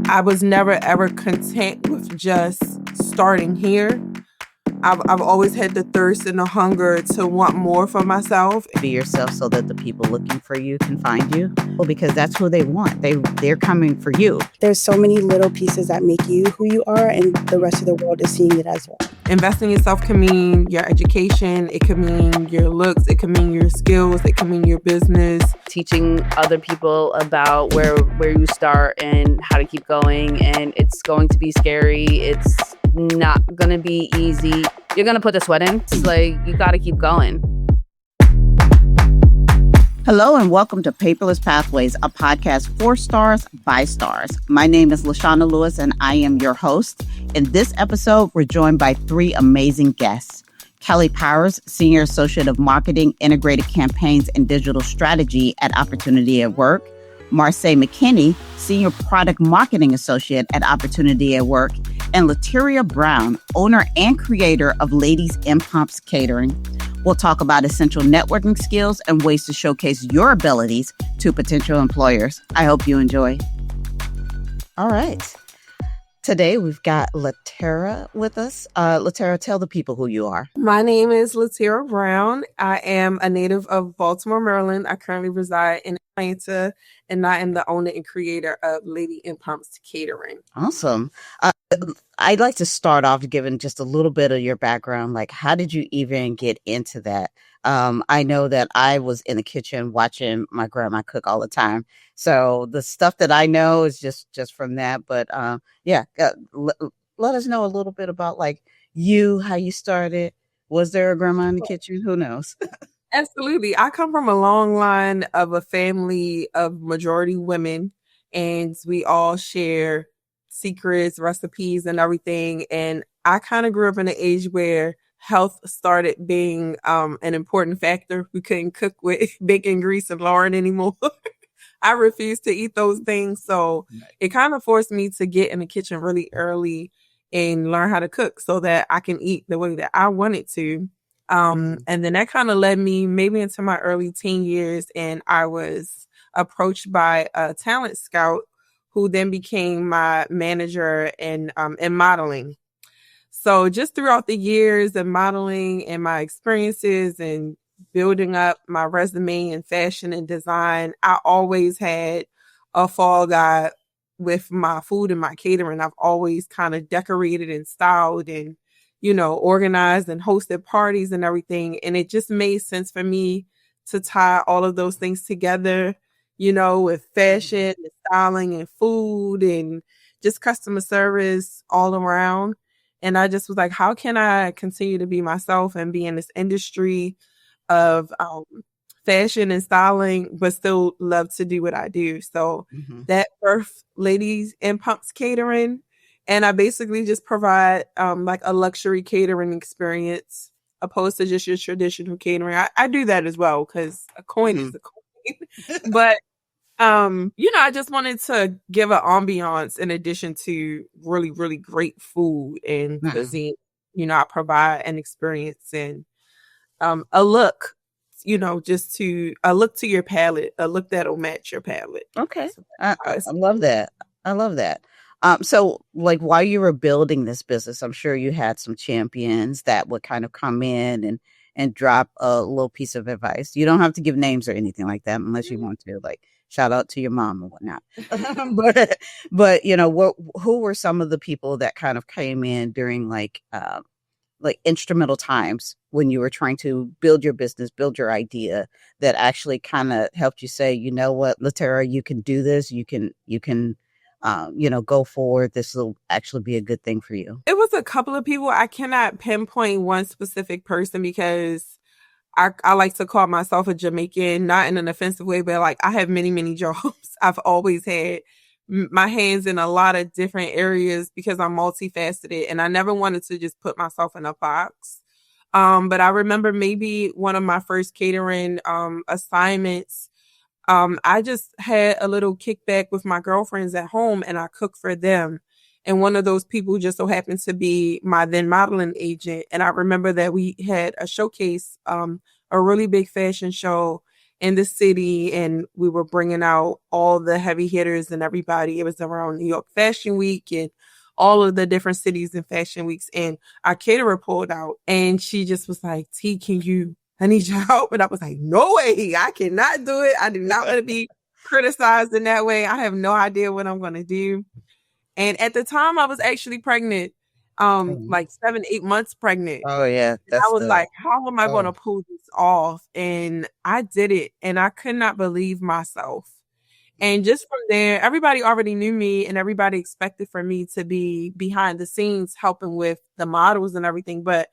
I was never ever content with just starting here. I've always had the thirst and the hunger to want more for myself. Be yourself so that the people looking for you can find you. Well, because that's who they want. They're coming for you. There's so many little pieces that make you who you are, and the rest of the world is seeing it as well. Investing in yourself can mean your education. It can mean your looks. It can mean your skills. It can mean your business. Teaching other people about where you start and how to keep going. And it's going to be scary. It's not going to be easy. You're going to put the sweat in. It's like, you got to keep going. Hello and welcome to Paperless Pathways, a podcast for stars by stars. My name is LaShana Lewis and I am your host. In this episode, we're joined by three amazing guests. Kelly Powers, Senior Associate of Marketing, Integrated Campaigns, and Digital Strategy at Opportunity at Work. Marsay McKinney, Senior Product Marketing Associate at Opportunity at Work. And Lateria Brown, owner and creator of Ladies in Pumps Catering. We'll talk about essential networking skills and ways to showcase your abilities to potential employers. I hope you enjoy. All right. Today, we've got Lateria with us. Lateria, tell the people who you are. My name is Lateria Brown. I am a native of Baltimore, Maryland. I currently reside in Atlanta, and I am the owner and creator of Lady in Pumps Catering. Awesome. I'd like to start off giving just a little bit of your background. Like, how did you even get into that? I know that I was in the kitchen watching my grandma cook all the time. So the stuff that I know is just from that. But let us know a little bit about like you, how you started. Was there a grandma in the kitchen? Who knows? Absolutely. I come from a long line of a family of majority women, and we all share secrets, recipes, and everything. And I kind of grew up in an age where health started being an important factor. We couldn't cook with bacon, grease, and lard anymore. I refused to eat those things. So it kind of forced me to get in the kitchen really early and learn how to cook so that I can eat the way that I wanted to. And then that kind of led me maybe into my early teen years, and I was approached by a talent scout who then became my manager in modeling. So just throughout the years of modeling and my experiences and building up my resume in fashion and design, I always had a fall guy with my food and my catering. I've always kind of decorated and styled and, organized and hosted parties and everything. And it just made sense for me to tie all of those things together, with fashion and styling and food and just customer service all around. And I just was like, how can I continue to be myself and be in this industry of fashion and styling, but still love to do what I do? So that birthed Ladies in Pumps Catering. And I basically just provide like a luxury catering experience opposed to just your traditional catering. I do that as well because a coin is a coin. But, I just wanted to give an ambiance in addition to really, really great food and cuisine. I provide an experience and a look, just a look to your palate, a look that'll match your palate. Okay. So I love that. I love that. So like while you were building this business, I'm sure you had some champions that would kind of come in and drop a little piece of advice. You don't have to give names or anything like that unless you want to, like shout out to your mom or whatnot. but who were some of the people that kind of came in during like instrumental times when you were trying to build your business, build your idea that actually kind of helped you say, you know what, Lateria, you can do this. You can go forward. This will actually be a good thing for you. It was a couple of people. I cannot pinpoint one specific person because I like to call myself a Jamaican, not in an offensive way, but like I have many, many jobs. I've always had my hands in a lot of different areas because I'm multifaceted and I never wanted to just put myself in a box. But I remember maybe one of my first catering assignments, I just had a little kickback with my girlfriends at home and I cooked for them. And one of those people just so happened to be my then modeling agent. And I remember that we had a showcase, a really big fashion show. in the city, and we were bringing out all the heavy hitters and everybody. It was around New York Fashion Week and all of the different cities and fashion weeks. And our caterer pulled out and she just was like, T, I need your help. And I was like, no way, I cannot do it. I do not want to be criticized in that way. I have no idea what I'm going to do. And at the time I was actually pregnant, like 7-8 months pregnant. Oh yeah. I was like, how am I going to pull this off? And I did it and I could not believe myself. And just from there, everybody already knew me and everybody expected for me to be behind the scenes helping with the models and everything. But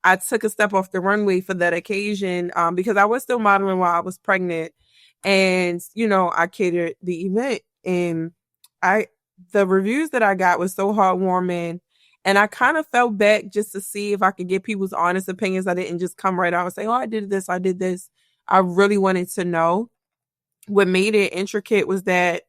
I took a step off the runway for that occasion because I was still modeling while I was pregnant. And, I catered the event. And the reviews that I got was so heartwarming. And I kind of fell back just to see if I could get people's honest opinions. I didn't just come right out and say, oh, I did this. I really wanted to know. What made it intricate was that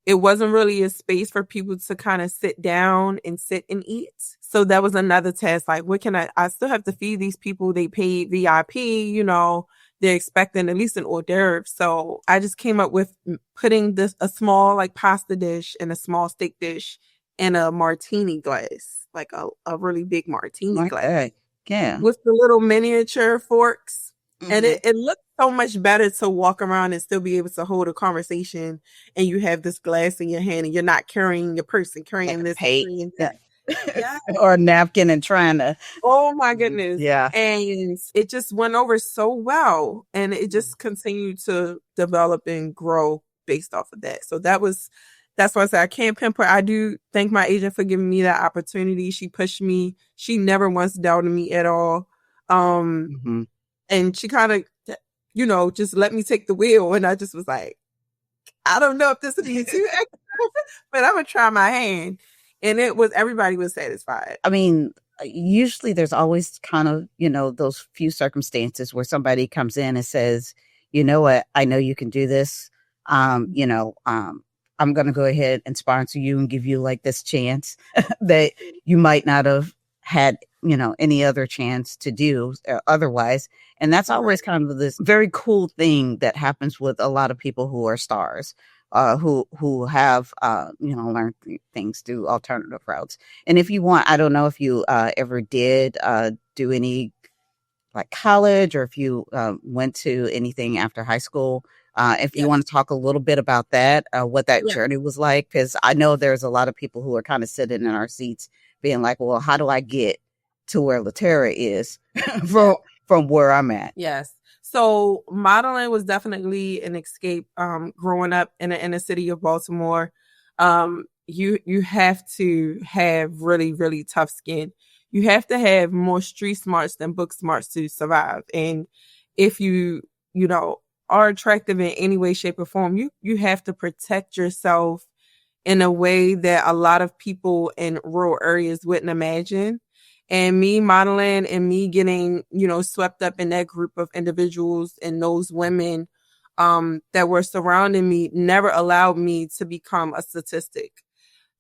it wasn't really a space for people to kind of sit down and sit and eat. So that was another task. Like, what can I still have to feed these people. They paid VIP, they're expecting at least an hors d'oeuvre. So I just came up with putting a small like pasta dish and a small steak dish in a martini glass, like a really big martini glass. Yeah. With the little miniature forks. Mm-hmm. And it looked so much better to walk around and still be able to hold a conversation, and you have this glass in your hand and you're not carrying your purse and carrying this carrying yeah. or a napkin and trying to. Oh my goodness. Yeah. And it just went over so well, and it just continued to develop and grow based off of that. So that's why I say I can't pinpoint. I do thank my agent for giving me that opportunity. She pushed me. She never once doubted me at all. And she kind of, just let me take the wheel. And I just was like, I don't know if this would be too extra, but I'm going to try my hand. And everybody was satisfied. I mean, usually there's always kind of, those few circumstances where somebody comes in and says, you know what, I know you can do this. I'm going to go ahead and sponsor you and give you like this chance that you might not have had, any other chance to do otherwise. And that's always kind of this very cool thing that happens with a lot of people who are stars, who have, learned things through alternative routes. And if you want, I don't know if you ever did do any like college, or if you went to anything after high school. If you want to talk a little bit about that, what that journey was like, because I know there's a lot of people who are kind of sitting in our seats being like, well, how do I get to where Lateria is from where I'm at? Yes. So modeling was definitely an escape. Growing up in the inner city of Baltimore, you have to have really, really tough skin. You have to have more street smarts than book smarts to survive. And if you are attractive in any way, shape, or form, you have to protect yourself in a way that a lot of people in rural areas wouldn't imagine. And me modeling and me getting, swept up in that group of individuals and those women that were surrounding me never allowed me to become a statistic.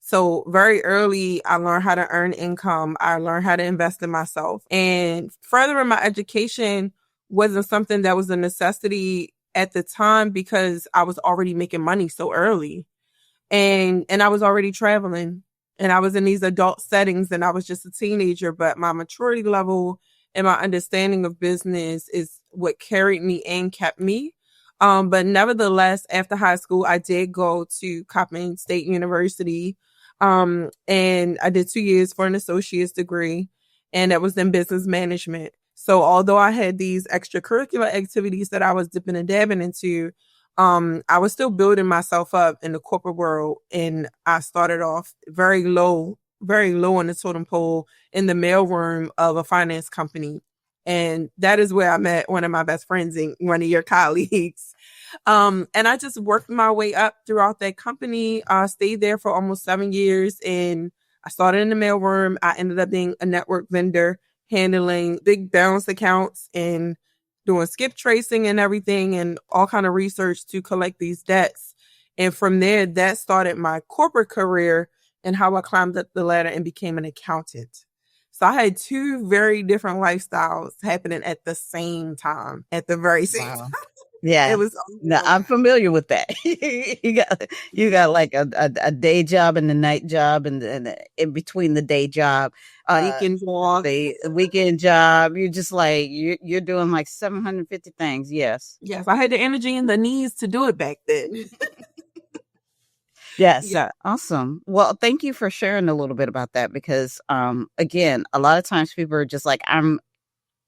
So very early, I learned how to earn income. I learned how to invest in myself. And furthering my education wasn't something that was a necessity at the time because I was already making money so early. And I was already traveling, and I was in these adult settings, and I was just a teenager, but my maturity level and my understanding of business is what carried me and kept me. But nevertheless, after high school, I did go to Coppin State University. And I did 2 years for an associate's degree, and that was in business management. So although I had these extracurricular activities that I was dipping and dabbing into, I was still building myself up in the corporate world. And I started off very low on the totem pole in the mailroom of a finance company. And that is where I met one of my best friends and one of your colleagues. And I just worked my way up throughout that company. I stayed there for almost 7 years, and I started in the mailroom. I ended up being a network vendor, handling big balance accounts and doing skip tracing and everything, and all kind of research to collect these debts. And from there, that started my corporate career and how I climbed up the ladder and became an accountant. So I had two very different lifestyles happening at the same time, at the very same time. Yeah. It was No, I'm familiar with that. you got like a day job and a night job, and in between the day job, weekend walk. the weekend job. You're just like you're doing like 750 things. Yes. Yes, I had the energy and the needs to do it back then. Yes. Yeah. Awesome. Well, thank you for sharing a little bit about that because again, a lot of times people are just like, I'm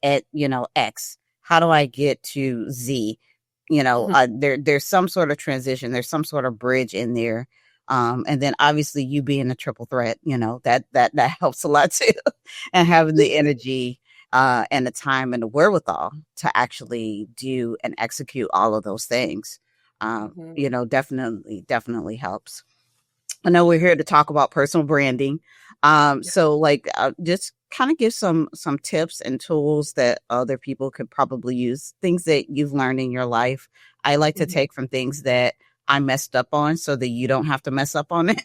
at, X. How do I get to Z? There's some sort of transition, there's some sort of bridge in there. And then obviously you being a triple threat, that helps a lot too. And having the energy and the time and the wherewithal to actually do and execute all of those things. Definitely helps. I know we're here to talk about personal branding. So like just kind of give some tips and tools that other people could probably use, things that you've learned in your life. I like to take from things that I messed up on so that you don't have to mess up on it,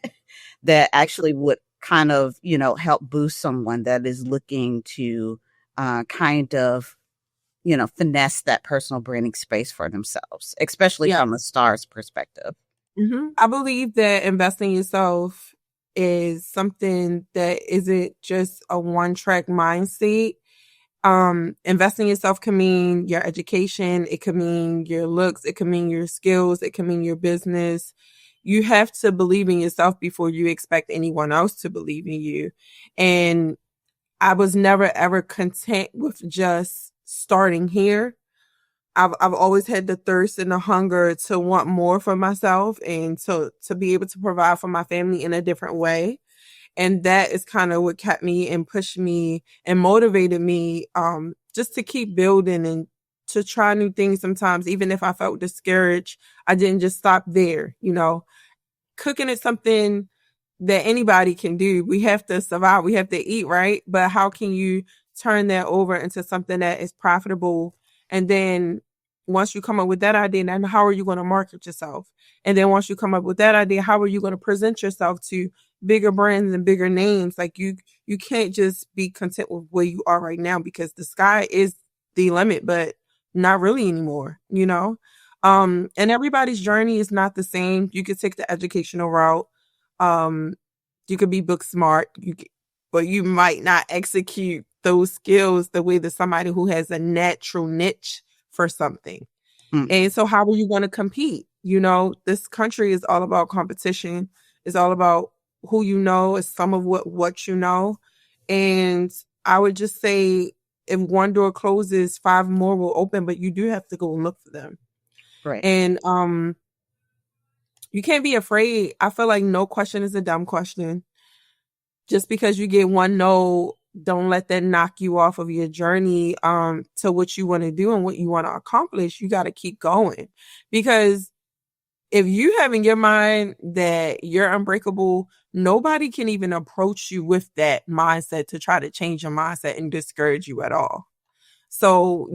that actually would kind of, help boost someone that is looking to kind of, finesse that personal branding space for themselves, especially from a star's perspective. I believe that investing in yourself is something that isn't just a one-track mindset. Investing in yourself can mean your education, it can mean your looks, it can mean your skills, it can mean your business. You have to believe in yourself before you expect anyone else to believe in you. And I was never ever content with just starting here. I've always had the thirst and the hunger to want more for myself and to be able to provide for my family in a different way. And that is kind of what kept me and pushed me and motivated me just to keep building and to try new things sometimes. Even if I felt discouraged, I didn't just stop there. Cooking is something that anybody can do. We have to survive. We have to eat, right? But how can you turn that over into something that is profitable? And then once you come up with that idea, then how are you going to market yourself? And then once you come up with that idea, how are you going to present yourself to bigger brands and bigger names? Like you can't just be content with where you are right now because the sky is the limit, but not really anymore, and everybody's journey is not the same. You could take the educational route. You could be book smart, but you might not execute those skills the way that somebody who has a natural niche for something. And so how are you going to compete? This country is all about competition. It's all about who you know, is some of what you know. And I would just say if one door closes, 5 more will open, but you do have to go and look for them. Right. And you can't be afraid. I feel like no question is a dumb question. Just because you get one no, don't let that knock you off of your journey to what you want to do and what you want to accomplish. You got to keep going. Because if you have in your mind that you're unbreakable, nobody can even approach you with that mindset to try to change your mindset and discourage you at all. So,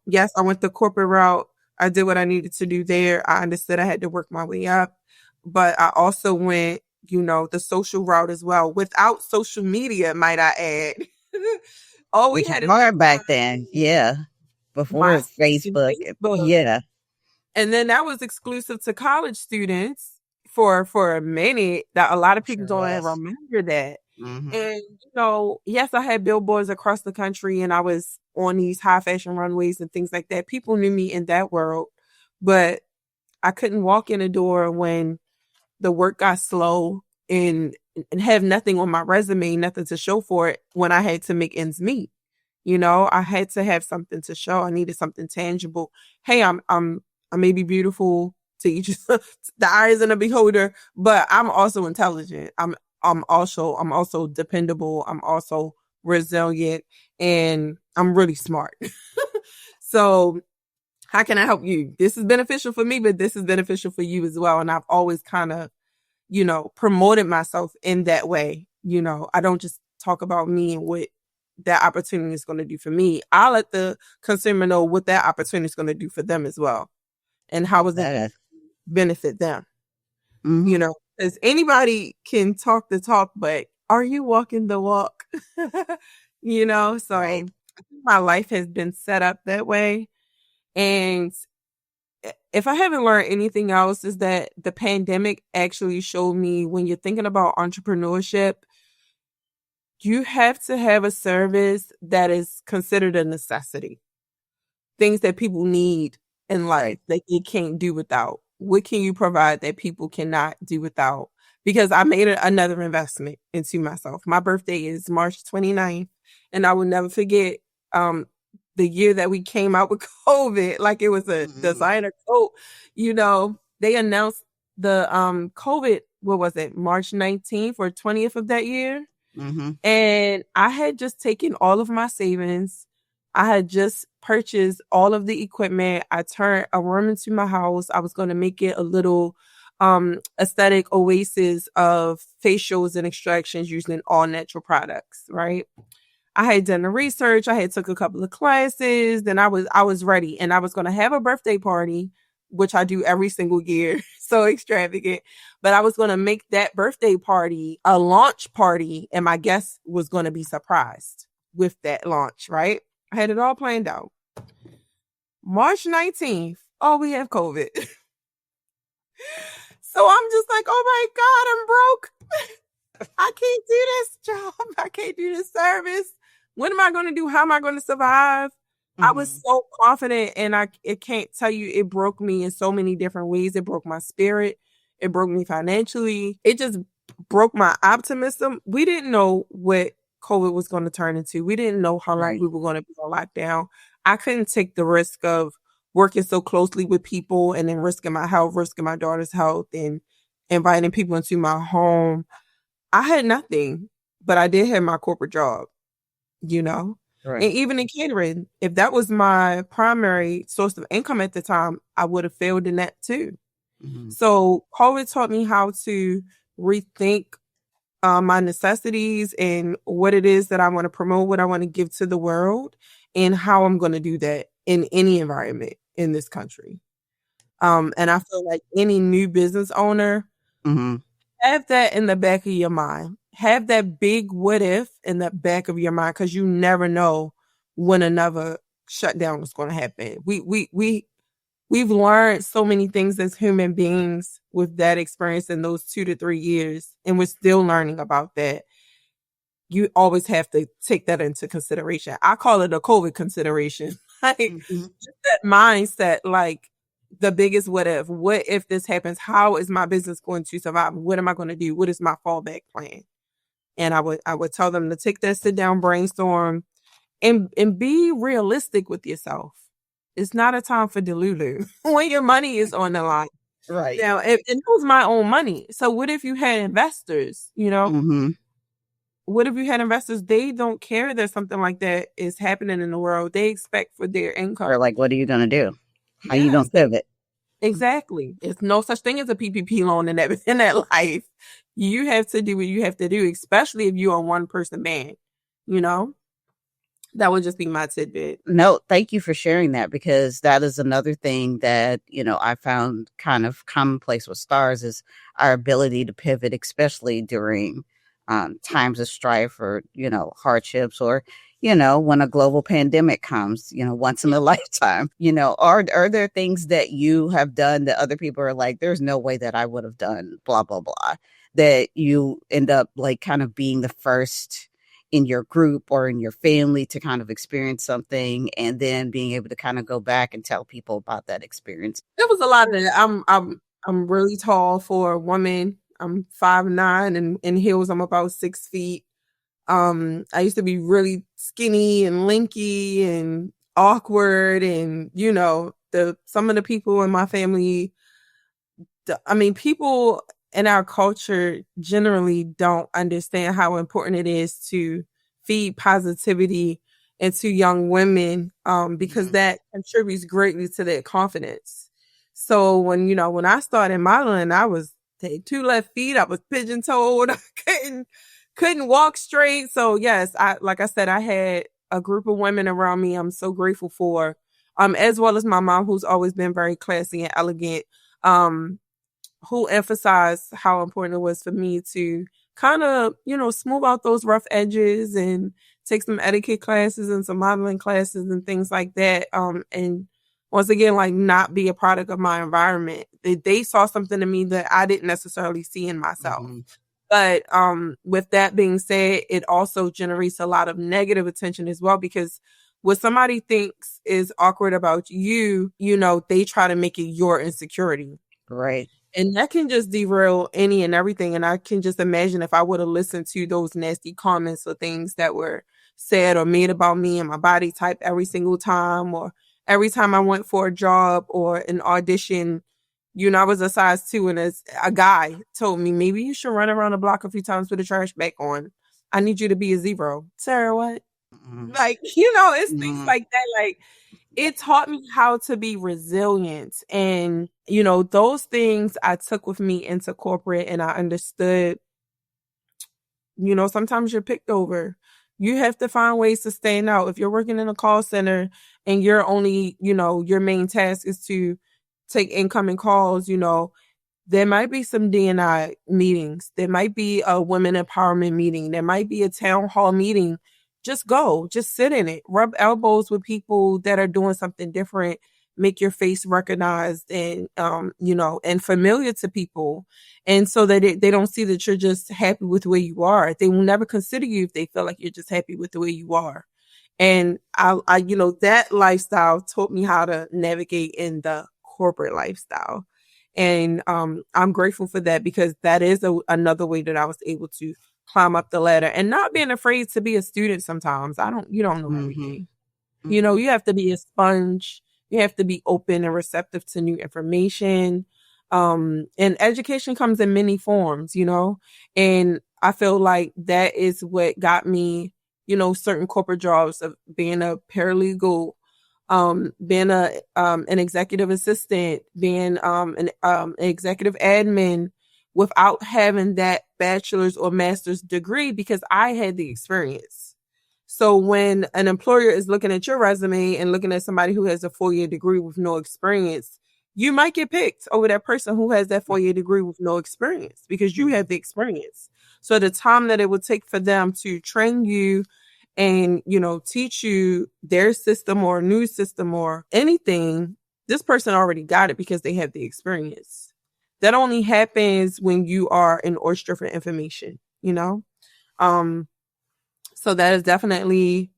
yes, I went the corporate route. I did what I needed to do there. I understood I had to work my way up. But I also went, the social route as well, without social media, might I add. All we had hard back then. Yeah. Before Facebook. Yeah. And then that was exclusive to college students for a minute. That a lot of people don't even remember that. And, yes, I had billboards across the country and I was on these high fashion runways and things like that. People knew me in that world, but I couldn't walk in a door when the work got slow and have nothing on my resume, nothing to show for it when I had to make ends meet. I had to have something to show. I needed something tangible. Hey, I may be beautiful to each the eyes and the beholder, but I'm also intelligent. I'm also dependable. I'm also resilient, and I'm really smart. So how can I help you? This is beneficial for me, but this is beneficial for you as well. And I've always kind of, promoted myself in that way. I don't just talk about me and what that opportunity is going to do for me. I let the consumer know what that opportunity is going to do for them as well. And how is it benefit them? Because anybody can talk the talk, but are you walking the walk? So my life has been set up that way. And if I haven't learned anything else, is that the pandemic actually showed me, when you're thinking about entrepreneurship, you have to have a service that is considered a necessity. Things that people need in life that you can't do without. What can you provide that people cannot do without? Because I made another investment into myself. My birthday is March 29th, and I will never forget the year that we came out with COVID, like it was a designer coat. You know, they announced the COVID, what was it, March 19th or 20th of that year? And I had just taken all of my savings. I had just purchased all of the equipment. I turned a room into my house. I was going to make it a little aesthetic oasis of facials and extractions using all natural products, right? I had done the research. I had took a couple of classes. Then I was ready, and I was going to have a birthday party, which I do every single year. So extravagant. But I was going to make that birthday party a launch party, and my guest was going to be surprised with that launch, right? I had it all planned out. March 19th, we have COVID. So I'm just like, oh my God, I'm broke. I can't do this job. I can't do this service. What am I going to do? How am I going to survive? I was so confident, and I can't tell you, it broke me in so many different ways. It broke my spirit. It broke me financially. It just broke my optimism. We didn't know what COVID was going to turn into. We didn't know how long we were going to be on lockdown. I couldn't take the risk of working so closely with people and then risking my health, risking my daughter's health, and inviting people into my home. I had nothing, but I did have my corporate job, you know? Right. And even in catering, if that was my primary source of income at the time, I would have failed in that too. So COVID taught me how to rethink my necessities and what it is that I want to promote, what I want to give to the world, and how I'm going to do that in any environment in this country. And I feel like any new business owner, have that in the back of your mind. Have that big what if in the back of your mind, because you never know when another shutdown is going to happen. We've learned so many things as human beings with that experience in those 2 to 3 years, and we're still learning about that. You always have to take that into consideration. I call it a COVID consideration. Like just that mindset, like the biggest what if. What if this happens? How is my business going to survive? What am I going to do? What is my fallback plan? And I would tell them to take that sit down, brainstorm, and be realistic with yourself. It's not a time for delulu when your money is on the line. Right. Now, it was my own money. So what if you had investors, you know? What if you had investors? They don't care that something like that is happening in the world. They expect for their income. Or like, what are you going to do? How you going to pivot? Exactly. It's no such thing as a PPP loan in that life. You have to do what you have to do, especially if you're a one-person band, you know? That would just be my tidbit. No, thank you for sharing that, because that is another thing that, you know, I found kind of commonplace with stars is our ability to pivot, especially during times of strife or, you know, hardships, or, you know, when a global pandemic comes, you know, once in a lifetime, you know, are there things that you have done that other people are like, there's no way that I would have done blah, blah, blah, that you end up like kind of being the first in your group or in your family to kind of experience something, and then being able to kind of go back and tell people about that experience? There was a lot of that. I'm really tall for a woman. I'm 5'9", and in heels I'm about 6 feet. I used to be really skinny and lanky and awkward, and you know, some of the people in my family, people in our culture generally don't understand how important it is to feed positivity into young women, because that contributes greatly to their confidence. So when I started modeling, I was 2 left feet. I was pigeon-toed. I couldn't walk straight. So yes, like I said, I had a group of women around me I'm so grateful for, as well as my mom, who's always been very classy and elegant, who emphasized how important it was for me to kind of, smooth out those rough edges and take some etiquette classes and some modeling classes and things like that. And once again, like not be a product of my environment. They saw something in me that I didn't necessarily see in myself. Mm-hmm. But with that being said, it also generates a lot of negative attention as well, because what somebody thinks is awkward about you, you know, they try to make it your insecurity. Right. And that can just derail any and everything. And I can just imagine if I would have listened to those nasty comments or things that were said or made about me and my body type every single time, or every time I went for a job or an audition. You know, I was a size 2, and as a guy told me, maybe you should run around the block a few times with the trash bag on. I need you to be a 0. Sarah, what? Mm-hmm. Like, you know, it's things Mm-hmm. like that. Like, it taught me how to be resilient. And, you know, those things I took with me into corporate, and I understood, you know, sometimes you're picked over. You have to find ways to stand out. If you're working in a call center and you're only, you know, your main task is to take incoming calls, you know, there might be some D&I meetings. There might be a women empowerment meeting. There might be a town hall meeting. Just go, just sit in it, rub elbows with people that are doing something different, make your face recognized and, you know, and familiar to people. And so that they don't see that you're just happy with where you are. They will never consider you if they feel like you're just happy with the way you are. And I, you know, that lifestyle taught me how to navigate in the corporate lifestyle. And I'm grateful for that, because that is another way that I was able to climb up the ladder, and not being afraid to be a student sometimes. You don't know everything. Mm-hmm. You know, you have to be a sponge. You have to be open and receptive to new information. And education comes in many forms, you know, and I feel like that is what got me, you know, certain corporate jobs of being a paralegal, being an executive assistant, being an executive admin, without having that bachelor's or master's degree, because I had the experience. So when an employer is looking at your resume and looking at somebody who has a 4-year degree with no experience, you might get picked over that person who has that 4-year degree with no experience, because you have the experience. So the time that it would take for them to train you and, you know, teach you their system or a new system or anything, this person already got it because they have the experience. That only happens when you are an oyster for information, you know? So that is definitely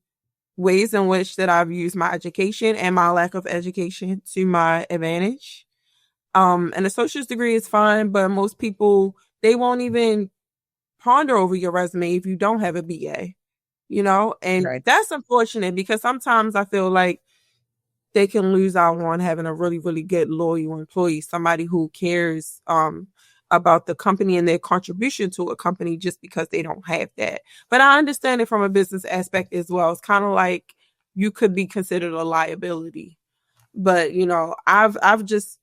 ways in which that I've used my education and my lack of education to my advantage. An associate's degree is fine, but most people, they won't even ponder over your resume if you don't have a BA, you know? And Right. that's unfortunate, because sometimes I feel like they can lose out on having a really, really good, loyal employee, somebody who cares about the company and their contribution to a company, just because they don't have that. But I understand it from a business aspect as well. It's kind of like you could be considered a liability. But, you know, I've just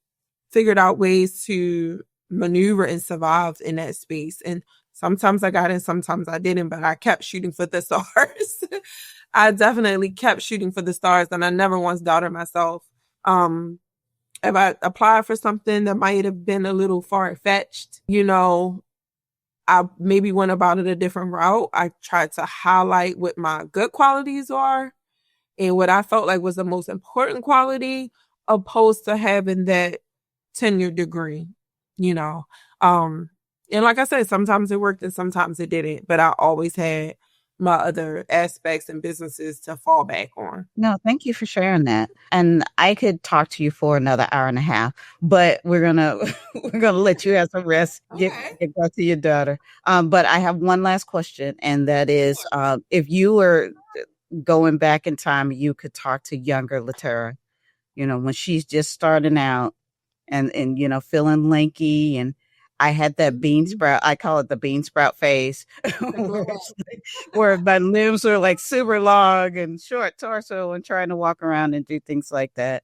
figured out ways to maneuver and survive in that space. And sometimes I got it, sometimes I didn't, but I kept shooting for the stars. I definitely kept shooting for the stars, and I never once doubted myself. If I applied for something that might have been a little far-fetched, you know, I maybe went about it a different route. I tried to highlight what my good qualities are and what I felt like was the most important quality, opposed to having that tenure degree, you know. And like I said, sometimes it worked and sometimes it didn't, but I always had my other aspects and businesses to fall back on. No, thank you for sharing that. And I could talk to you for another hour and a half, but we're gonna we're gonna let you have some rest. Get back to your daughter. But I have one last question, and that is, if you were going back in time, you could talk to younger Lateria, you know, when she's just starting out and you know, feeling lanky. And I had that bean sprout, I call it the bean sprout phase, where my limbs were like super long and short torso and trying to walk around and do things like that.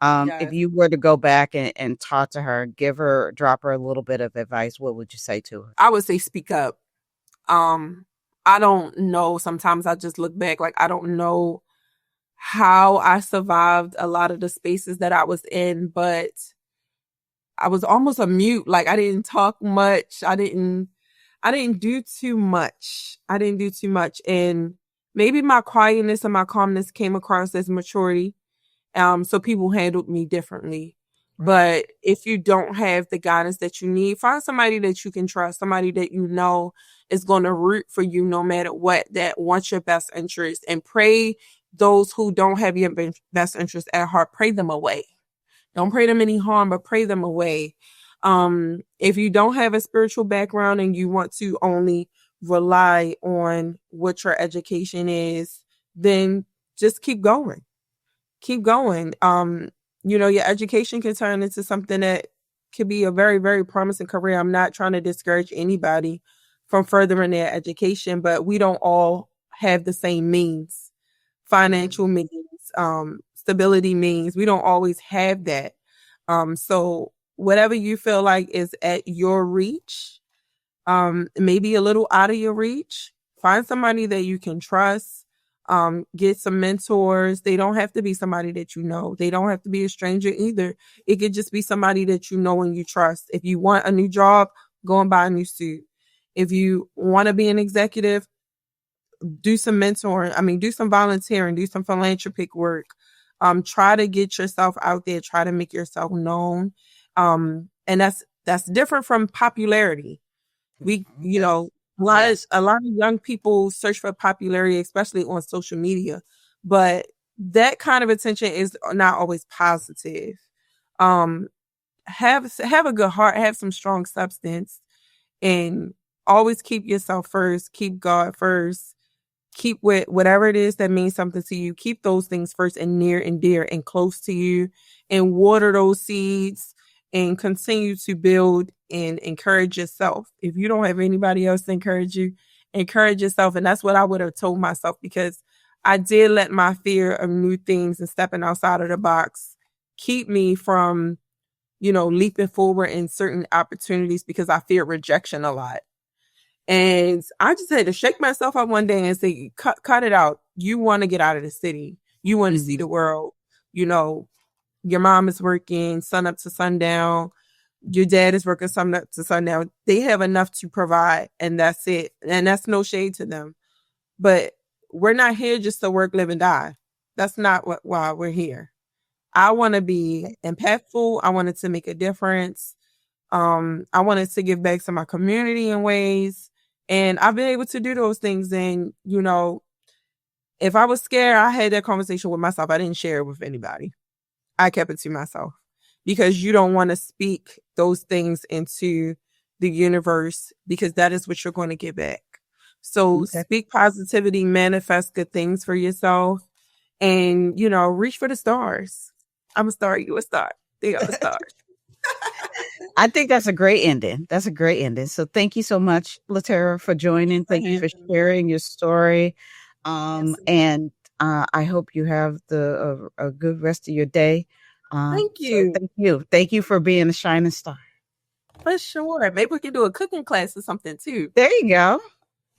If you were to go back and talk to her, drop her a little bit of advice, what would you say to her? I would say speak up. I don't know. Sometimes I just look back, like I don't know how I survived a lot of the spaces that I was in, but I was almost a mute. Like I didn't talk much. I didn't do too much. And maybe my quietness and my calmness came across as maturity. So people handled me differently. But if you don't have the guidance that you need, find somebody that you can trust, somebody that you know is going to root for you no matter what, that wants your best interest, and pray those who don't have your best interest at heart, pray them away. Don't pray them any harm, but pray them away. If you don't have a spiritual background and you want to only rely on what your education is, then just keep going. Keep going. Your education can turn into something that could be a very, very promising career. I'm not trying to discourage anybody from furthering their education, but we don't all have the same means, financial means, stability means. We don't always have that. So whatever you feel like is at your reach, maybe a little out of your reach, find somebody that you can trust. Get some mentors. They don't have to be somebody that you know. They don't have to be a stranger either. It could just be somebody that you know and you trust. If you want a new job, go and buy a new suit. If you want to be an executive, do some mentoring. Do some volunteering, do some philanthropic work. Try to get yourself out there, try to make yourself known. And that's different from popularity. A lot of young people search for popularity, especially on social media, but that kind of attention is not always positive. Have a good heart, have some strong substance, and always keep yourself first, keep God first, keep with whatever it is that means something to you. Keep those things first and near and dear and close to you, and water those seeds and continue to build and encourage yourself. If you don't have anybody else to encourage you, encourage yourself. And that's what I would have told myself, because I did let my fear of new things and stepping outside of the box keep me from, leaping forward in certain opportunities, because I feared rejection a lot. And I just had to shake myself up one day and say, cut it out. You want to get out of the city. You want to see the world. Your mom is working sun up to sundown. Your dad is working sun up to sundown. They have enough to provide, and that's it. And that's no shade to them. But we're not here just to work, live, and die. That's not why we're here. I want to be impactful. I wanted to make a difference. I wanted to give back to my community in ways. And I've been able to do those things. And, if I was scared, I had that conversation with myself. I didn't share it with anybody. I kept it to myself, because you don't want to speak those things into the universe, because that is what you're going to get back. So Speak positivity, manifest good things for yourself, and, reach for the stars. I'm a star. You a star. They are stars. I think that's a great ending. So thank you so much, Lateria, for joining. Thank you for sharing your story. And I hope you have a good rest of your day. Thank you. Thank you for being a shining star. For sure. Maybe we can do a cooking class or something too. There you go.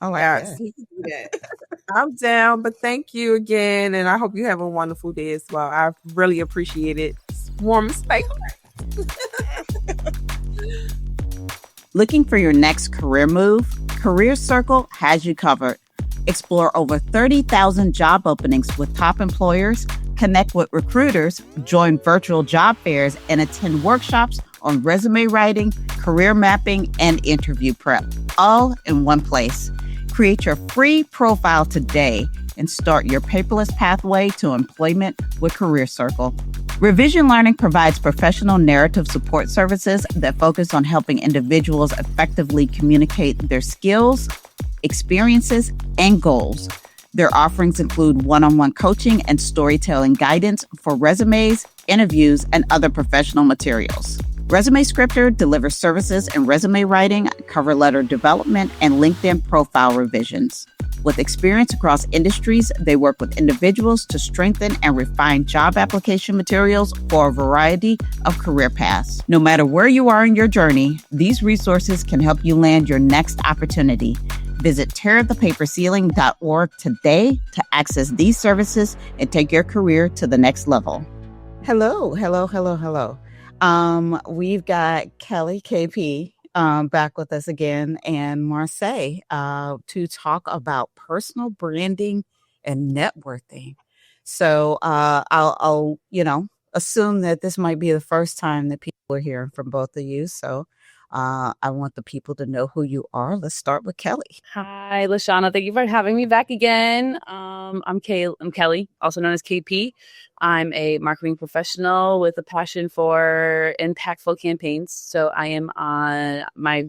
I like that. We can do that. I'm down, but thank you again. And I hope you have a wonderful day as well. I really appreciate it. Warm space. Looking for your next career move? Career Circle has you covered. Explore over 30,000 job openings with top employers, connect with recruiters, join virtual job fairs, and attend workshops on resume writing, career mapping, and interview prep, all in one place. Create your free profile today and start your paperless pathway to employment with Career Circle. Revision Learning provides professional narrative support services that focus on helping individuals effectively communicate their skills, experiences, and goals. Their offerings include one-on-one coaching and storytelling guidance for resumes, interviews, and other professional materials. Resume Scripter delivers services in resume writing, cover letter development, and LinkedIn profile revisions. With experience across industries, they work with individuals to strengthen and refine job application materials for a variety of career paths. No matter where you are in your journey, these resources can help you land your next opportunity. Visit tearthepaperceiling.org today to access these services and take your career to the next level. Hello. We've got Kelly KP back with us again, and Marsay to talk about personal branding and networking. So I'll assume that this might be the first time that people are hearing from both of you. So I want the people to know who you are. Let's start with Kelly. Hi, LaShana. Thank you for having me back again. I'm Kelly, also known as KP. I'm a marketing professional with a passion for impactful campaigns. So I am on my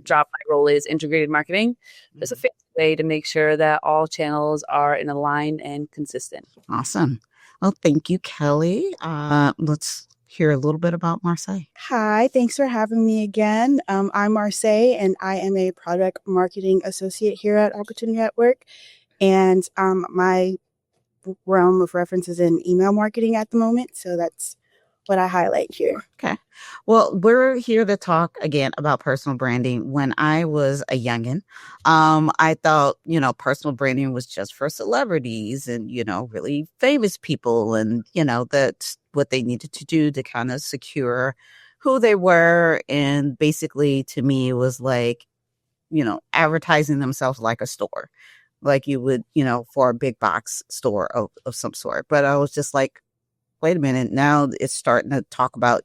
role is integrated marketing. There's a fancy way to make sure that all channels are in a line and consistent. Awesome. Well, thank you, Kelly. Let's hear a little bit about Marsay. Hi, thanks for having me again. I'm Marsay, and I am a product marketing associate here at Opportunity at Work. And my realm of reference is in email marketing at the moment. So that's what I highlight here. Okay. Well, we're here to talk again about personal branding. When I was a youngin', I thought, personal branding was just for celebrities and, really famous people. And, that's what they needed to do to kind of secure who they were. And basically, to me, it was like, advertising themselves like a store, like you would, for a big box store of some sort. But I was just like, wait a minute, now it's starting to talk about,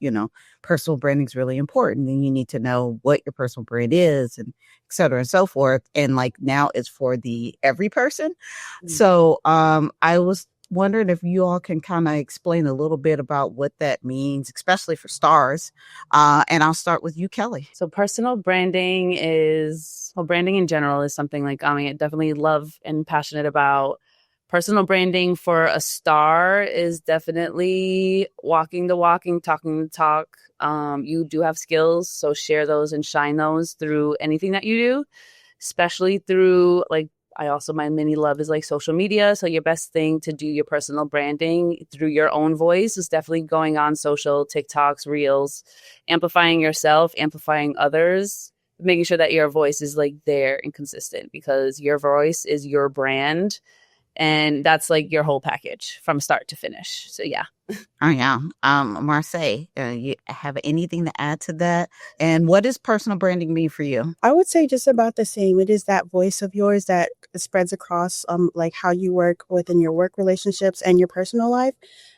personal branding is really important and you need to know what your personal brand is and et cetera and so forth. And like now it's for the every person. Mm-hmm. So I was wondering if you all can kind of explain a little bit about what that means, especially for stars. And I'll start with you, Kelly. So personal branding branding in general is something like I definitely love and passionate about. Personal branding for a star is definitely walking the walking, talking the talk. You do have skills, so share those and shine those through anything that you do, especially through my mini love is like social media. So your best thing to do your personal branding through your own voice is definitely going on social, TikToks, Reels, amplifying yourself, amplifying others, making sure that your voice is like there and consistent because your voice is your brand. And that's like your whole package from start to finish. So, yeah. Oh, yeah. Marsay, you have anything to add to that? And what does personal branding mean for you? I would say just about the same. It is that voice of yours that spreads across like how you work within your work relationships and your personal life.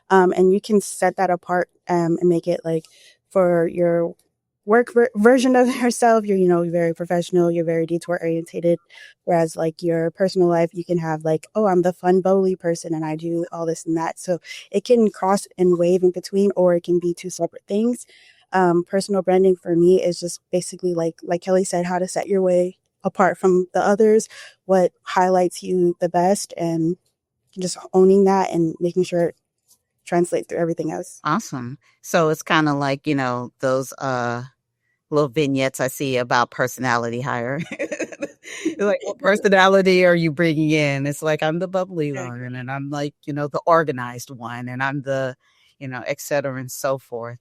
And you can set that apart and make it like for your work version of yourself, you're very professional, you're very detail orientated, whereas like your personal life, you can have like, oh, I'm the fun bubbly person and I do all this and that. So it can cross and wave in between, or it can be two separate things. Personal branding for me is just basically like Kelly said, how to set your way apart from the others, what highlights you the best, and just owning that and making sure it translates through everything else. Awesome. So it's kind of like, those little vignettes I see about personality hire. Like, what personality are you bringing in? It's like, I'm the bubbly one, and I'm like, the organized one, and I'm the, et cetera and so forth.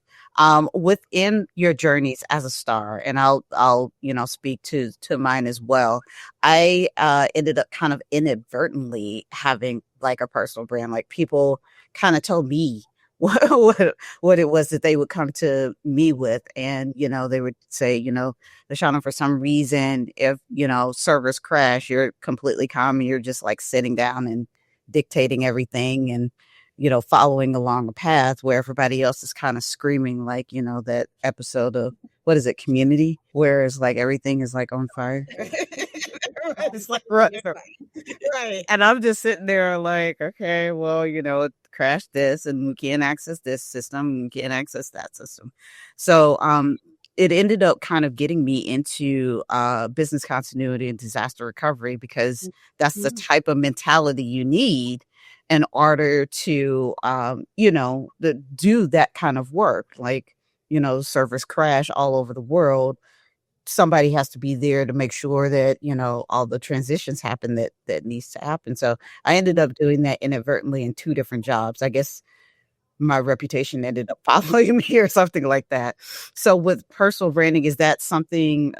Within your journeys as a star, and I'll speak to mine as well. I ended up kind of inadvertently having like a personal brand. Like people kind of told me what it was that they would come to me with. And, they would say, LaShana, for some reason, if, servers crash, you're completely calm and you're just like sitting down and dictating everything and, following along a path where everybody else is kind of screaming, like, that episode of, what is it, Community, where it's like everything is like on fire. It's like right. And I'm just sitting there like, okay, well, it crashed this and we can't access this system, we can't access that system. So it ended up kind of getting me into business continuity and disaster recovery, because that's the type of mentality you need in order to do that kind of work. Like, servers crash all over the world. Somebody has to be there to make sure that, all the transitions happen that needs to happen. So I ended up doing that inadvertently in 2 different jobs. I guess my reputation ended up following me or something like that. So with personal branding, is that something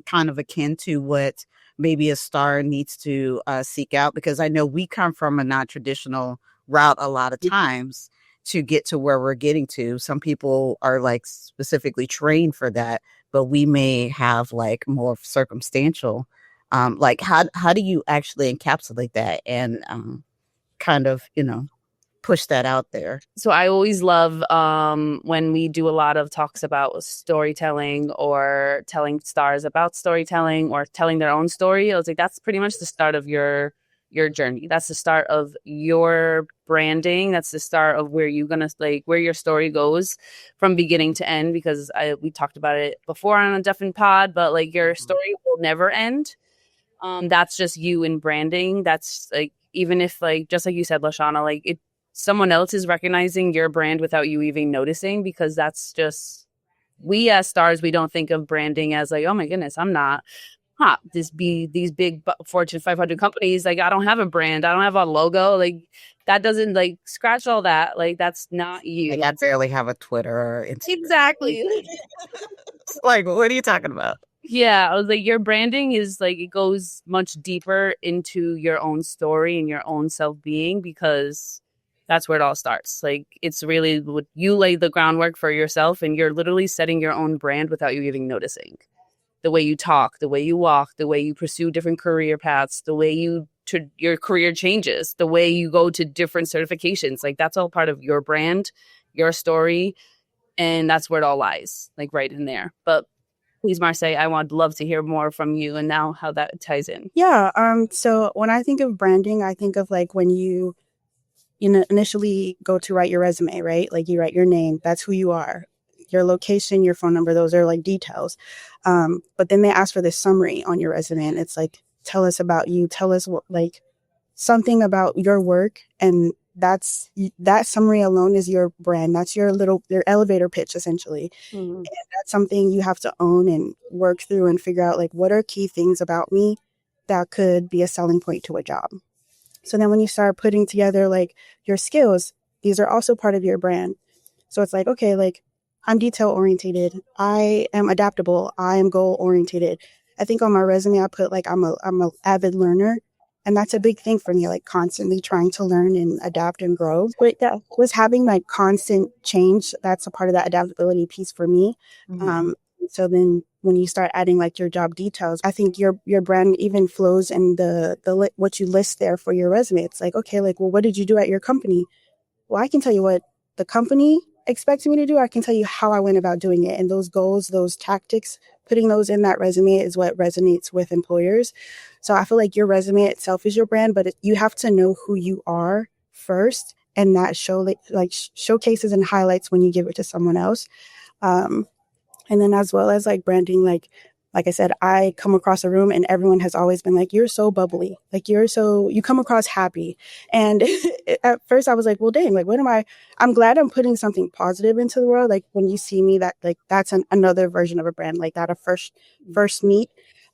kind of akin to what maybe a star needs to seek out? Because I know we come from a non-traditional route a lot of times to get to where we're getting to. Some people are like specifically trained for that, but we may have like more circumstantial. Like how do you actually encapsulate that and kind of, push that out there? So I always love when we do a lot of talks about storytelling or telling stars about storytelling or telling their own story. I was like, that's pretty much the start of your journey. That's the start of your branding. That's the start of where you're gonna where your story goes from beginning to end. Because we talked about it before on a different pod, but like your story will never end. That's just you in branding. That's like, even if like, just like you said, LaShana, like someone else is recognizing your brand without you even noticing, because that's just, we as stars, we don't think of branding as like, oh my goodness, I'm not these big Fortune 500 companies. Like, I don't have a brand. I don't have a logo. Like, that doesn't, like, scratch all that. Like, that's not you. Like, I barely have a Twitter or Instagram. Exactly. Like, what are you talking about? Yeah, I was like, your branding is like, it goes much deeper into your own story and your own self-being, because that's where it all starts. Like, it's really what you lay the groundwork for yourself, and you're literally setting your own brand without you even noticing. The way you talk, the way you walk, the way you pursue different career paths, the way your career changes, the way you go to different certifications, like, that's all part of your brand, your story, and that's where it all lies, like, right in there. But please, Marsay, I would love to hear more from you and now how that ties in. Yeah. So when I think of branding, I think of like when you initially go to write your resume, right? Like, you write your name, that's who you are, your location, your phone number, those are like details. But then they ask for this summary on your resume, and it's like, tell us about you, tell us what, like, something about your work. And that summary alone is your brand. That's your elevator pitch, essentially. Mm-hmm. And that's something you have to own and work through and figure out, like, what are key things about me that could be a selling point to a job. So then when you start putting together like your skills, these are also part of your brand. So it's like, okay, like, I'm detail orientated, I am adaptable, I am goal orientated. I think on my resume I put like I'm a avid learner, and that's a big thing for me, like constantly trying to learn and adapt and grow. But yeah, was having like constant change, that's a part of that adaptability piece for me. Mm-hmm. So then when you start adding like your job details, I think your brand even flows in the what you list there for your resume. It's like, okay, like, well, what did you do at your company? Well, I can tell you what the company expects me to do. I can tell you how I went about doing it. And those goals, those tactics, putting those in that resume is what resonates with employers. So I feel like your resume itself is your brand, but you have to know who you are first, and that showcases and highlights when you give it to someone else. And then as well as like branding, like I said, I come across a room and everyone has always been like, you're so bubbly. Like, you come across happy. And at first I was like, well, dang, like, I'm glad I'm putting something positive into the world. Like, when you see me, that like, that's another version of a brand, like that, a first meet.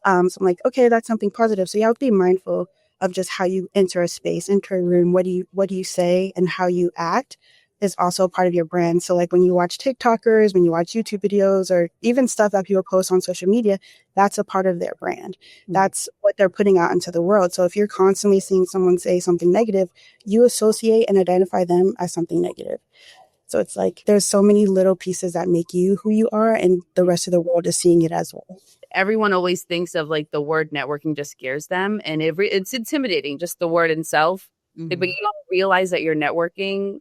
So I'm like, okay, that's something positive. So you have to be mindful of just how you enter a space, enter a room. What do you say and how you act is also part of your brand. So like when you watch TikTokers, when you watch YouTube videos, or even stuff that people post on social media, that's a part of their brand. That's what they're putting out into the world. So if you're constantly seeing someone say something negative, you associate and identify them as something negative. So it's like, there's so many little pieces that make you who you are, and the rest of the world is seeing it as well. Everyone always thinks of like the word networking just scares them, and it's intimidating, just the word itself. Mm-hmm. But you don't realize that you're networking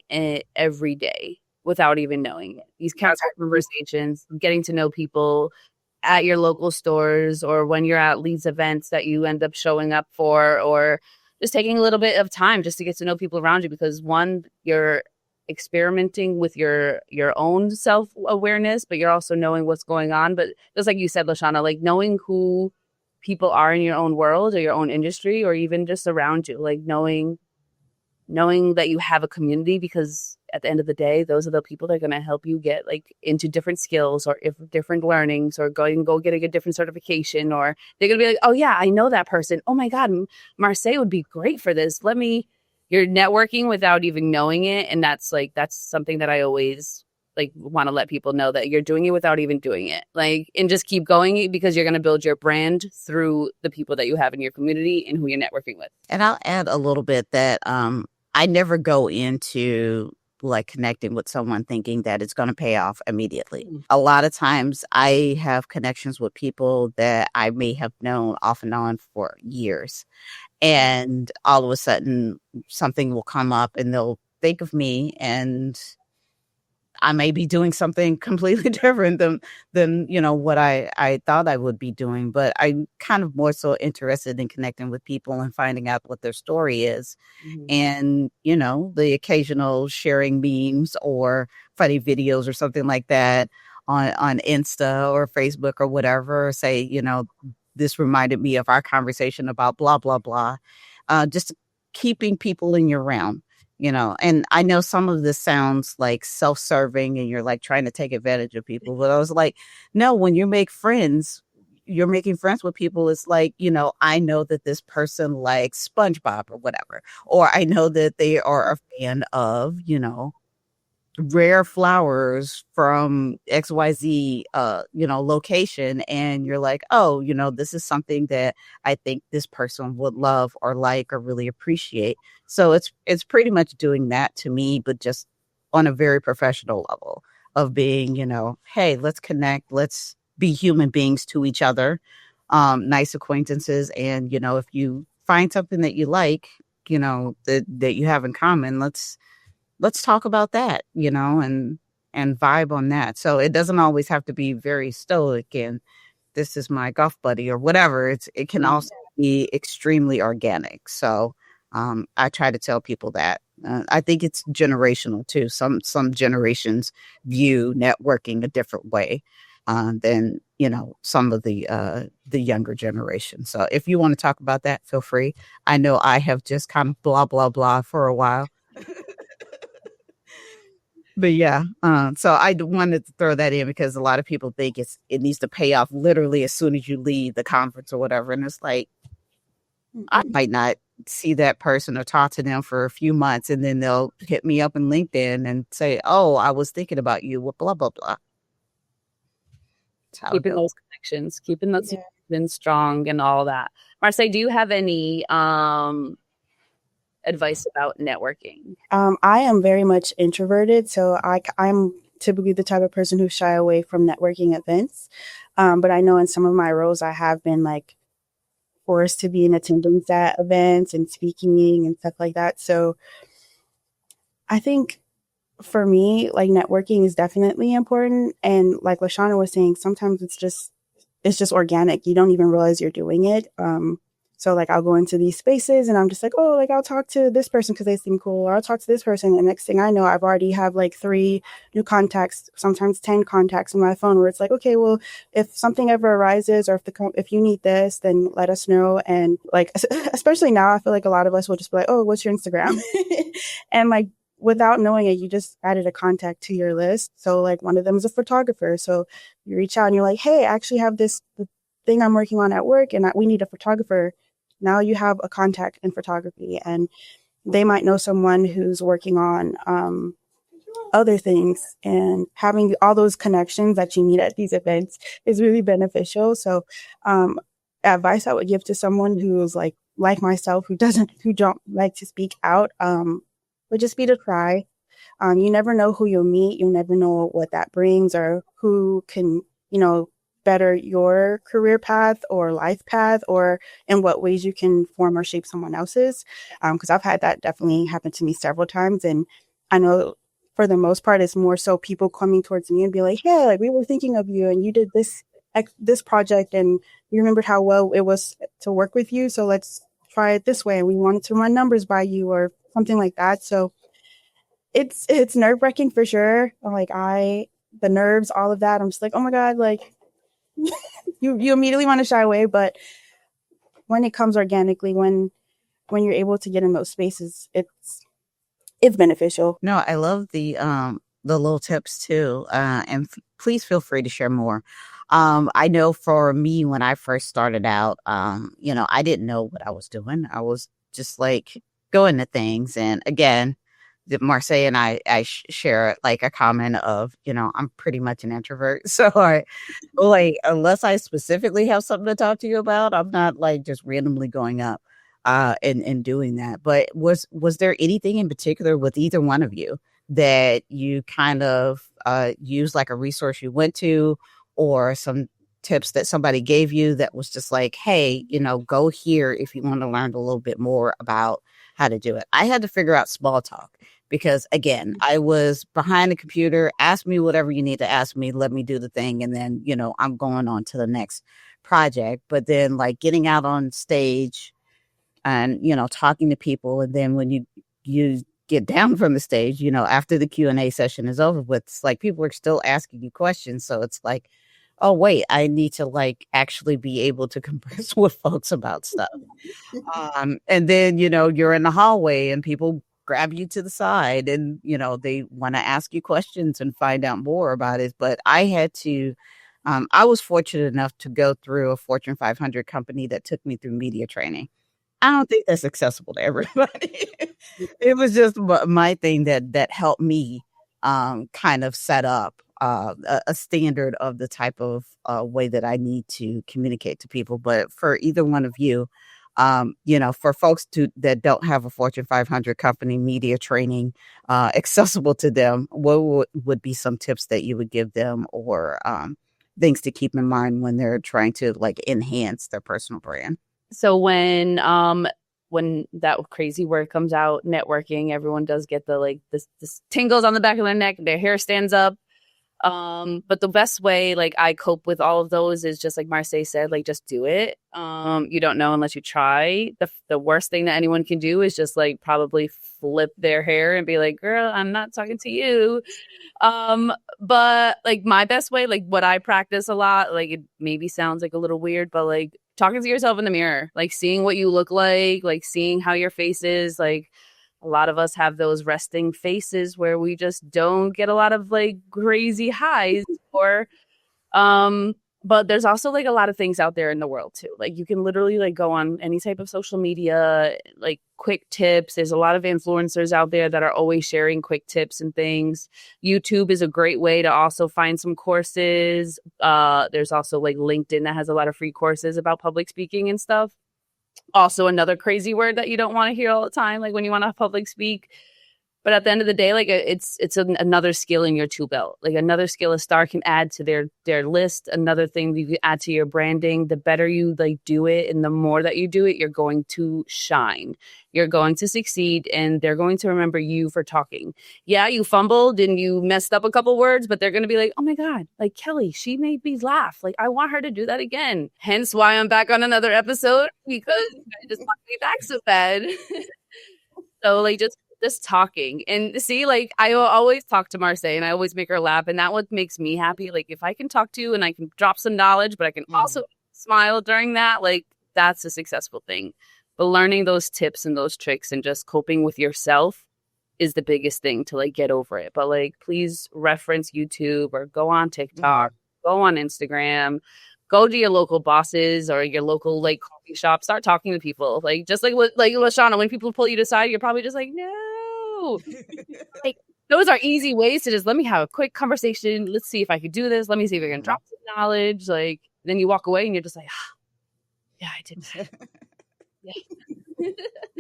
every day without even knowing it. These casual conversations, getting to know people at your local stores, or when you're at these events that you end up showing up for, or just taking a little bit of time just to get to know people around you. Because one, you're experimenting with your own self-awareness, but you're also knowing what's going on. But just like you said, LaShana, like knowing who people are in your own world or your own industry, or even just around you, like knowing that you have a community, because at the end of the day, those are the people that are going to help you get like into different skills or different learnings, or go getting a different certification, or they're going to be like, oh yeah, I know that person. Oh my God, Marsay would be great for this. You're networking without even knowing it. And that's something that I always like want to let people know, that you're doing it without even doing it. Like, and just keep going, because you're going to build your brand through the people that you have in your community and who you're networking with. And I'll add a little bit that I never go into like connecting with someone thinking that it's going to pay off immediately. Mm-hmm. A lot of times I have connections with people that I may have known off and on for years. And all of a sudden something will come up and they'll think of me, and I may be doing something completely different than what I thought I would be doing. But I'm kind of more so interested in connecting with people and finding out what their story is. Mhm. And, the occasional sharing memes or funny videos or something like that on Insta or Facebook or whatever. Say, this reminded me of our conversation about blah, blah, blah. Just keeping people in your realm. And I know some of this sounds like self-serving and you're like trying to take advantage of people, but I was like, no, when you make friends, you're making friends with people. It's like, I know that this person likes SpongeBob or whatever, or I know that they are a fan of, rare flowers from XYZ location, and you're like, oh, this is something that I think this person would love or like or really appreciate. So it's pretty much doing that to me, but just on a very professional level of being, hey, let's connect, let's be human beings to each other, nice acquaintances. And if you find something that you like, that you have in common, let's talk about that, and vibe on that. So it doesn't always have to be very stoic and this is my golf buddy or whatever. It can also be extremely organic. So I try to tell people that. I think it's generational too. Some generations view networking a different way than some of the younger generation. So if you want to talk about that, feel free. I know I have just kind of blah blah blah for a while. But yeah, so I wanted to throw that in because a lot of people think it needs to pay off literally as soon as you leave the conference or whatever. And it's like, I might not see that person or talk to them for a few months, and then they'll hit me up on LinkedIn and say, oh, I was thinking about you with blah, blah, blah. Keeping those connections, keeping those been strong and all that. Marsay, do you have any advice about networking? I am very much introverted, so I'm typically the type of person who shy away from networking events. But I know in some of my roles, I have been like forced to be in attendance at events and speaking and stuff like that. So I think for me, like networking is definitely important. And like LaShana was saying, sometimes it's just organic. You don't even realize you're doing it. So like I'll go into these spaces and I'm just like, oh, like I'll talk to this person because they seem cool, or I'll talk to this person. And next thing I know, I've already have like 3 new contacts, sometimes 10 contacts on my phone, where it's like, okay, well, if something ever arises or if you need this, then let us know. And like, especially now, I feel like a lot of us will just be like, oh, what's your Instagram? And like, without knowing it, you just added a contact to your list. So like one of them is a photographer. So you reach out and you're like, hey, I actually have the thing I'm working on at work and we need a photographer. Now you have a contact in photography, and they might know someone who's working on other things, and having all those connections that you need at these events is really beneficial. So advice I would give to someone who's like myself, who don't like to speak out, would just be to try. You never know who you'll meet. You never know what that brings or who can, better your career path or life path, or in what ways you can form or shape someone else's. Because I've had that definitely happen to me several times. And I know for the most part, it's more so people coming towards me and be like, hey, like we were thinking of you and you did this project and you remembered how well it was to work with you. So let's try it this way. We wanted to run numbers by you or something like that. So it's nerve-wracking for sure. Like the nerves, all of that. I'm just like, oh my God, like you immediately want to shy away. But when it comes organically, when you're able to get in those spaces, it's beneficial. No, I love the little tips too. And please feel free to share more. I know for me, when I first started out, I didn't know what I was doing. I was just like going to things. And again, Marsay and I share like a comment of, I'm pretty much an introvert. So like, unless I specifically have something to talk to you about, I'm not like just randomly going up and doing that. But was there anything in particular with either one of you that you kind of used, like a resource you went to, or some tips that somebody gave you that was just like, hey, go here if you want to learn a little bit more about how to do it? I had to figure out small talk because again, I was behind the computer, ask me whatever you need to ask me, let me do the thing. And then, I'm going on to the next project. But then like getting out on stage and, talking to people. And then when you get down from the stage, after the Q&A session is over with, it's like people are still asking you questions. So it's like, oh, wait, I need to like actually be able to converse with folks about stuff. And then, you're in the hallway and people grab you to the side and, they want to ask you questions and find out more about it. But I had to, I was fortunate enough to go through a Fortune 500 company that took me through media training. I don't think that's accessible to everybody. It was just my thing that helped me kind of set up a standard of the type of way that I need to communicate to people. But for either one of you, for folks that don't have a Fortune 500 company media training accessible to them, what would be some tips that you would give them or things to keep in mind when they're trying to like enhance their personal brand? So when that crazy word comes out, networking, everyone does get the like this tingles on the back of their neck, their hair stands up. But the best way like I cope with all of those is just like Marsay said, like just do it. You don't know unless you try. The worst thing that anyone can do is just like probably flip their hair and be like, girl, I'm not talking to you. But like my best way, like what I practice a lot, like it maybe sounds like a little weird, but like talking to yourself in the mirror, like seeing what you look like seeing how your face is. Like a lot of us have those resting faces where we just don't get a lot of like crazy highs or but there's also like a lot of things out there in the world too. Like you can literally like go on any type of social media, like quick tips. There's a lot of influencers out there that are always sharing quick tips and things. YouTube is a great way to also find some courses. There's also like LinkedIn that has a lot of free courses about public speaking and stuff. Also another crazy word that you don't want to hear all the time, like when you want to public speak. But at the end of the day, like it's another skill in your tool belt. Like another skill a star can add to their list. Another thing you can add to your branding. The better you like do it, and the more that you do it, you're going to shine. You're going to succeed, and they're going to remember you for talking. Yeah, you fumbled and you messed up a couple words, but they're going to be like, "Oh my God, like Kelly, she made me laugh. Like I want her to do that again." Hence why I'm back on another episode, because I just want to be back so bad. So like just talking and see, like I always talk to Marsay and I always make her laugh, and that what makes me happy. Like if I can talk to you and I can drop some knowledge, but I can also smile during that, like that's a successful thing. But learning those tips and those tricks and just coping with yourself is the biggest thing to like get over it. But like please reference YouTube or go on TikTok, go on Instagram, go to your local bosses or your local like coffee shop, start talking to people. Like just like LaShana, when people pull you to the side, you're probably just like, no. Like those are easy ways to just let me have a quick conversation. Let's see if I could do this. Let me see if I can drop some knowledge. Like then you walk away and you're just like, yeah, I did that. Yeah.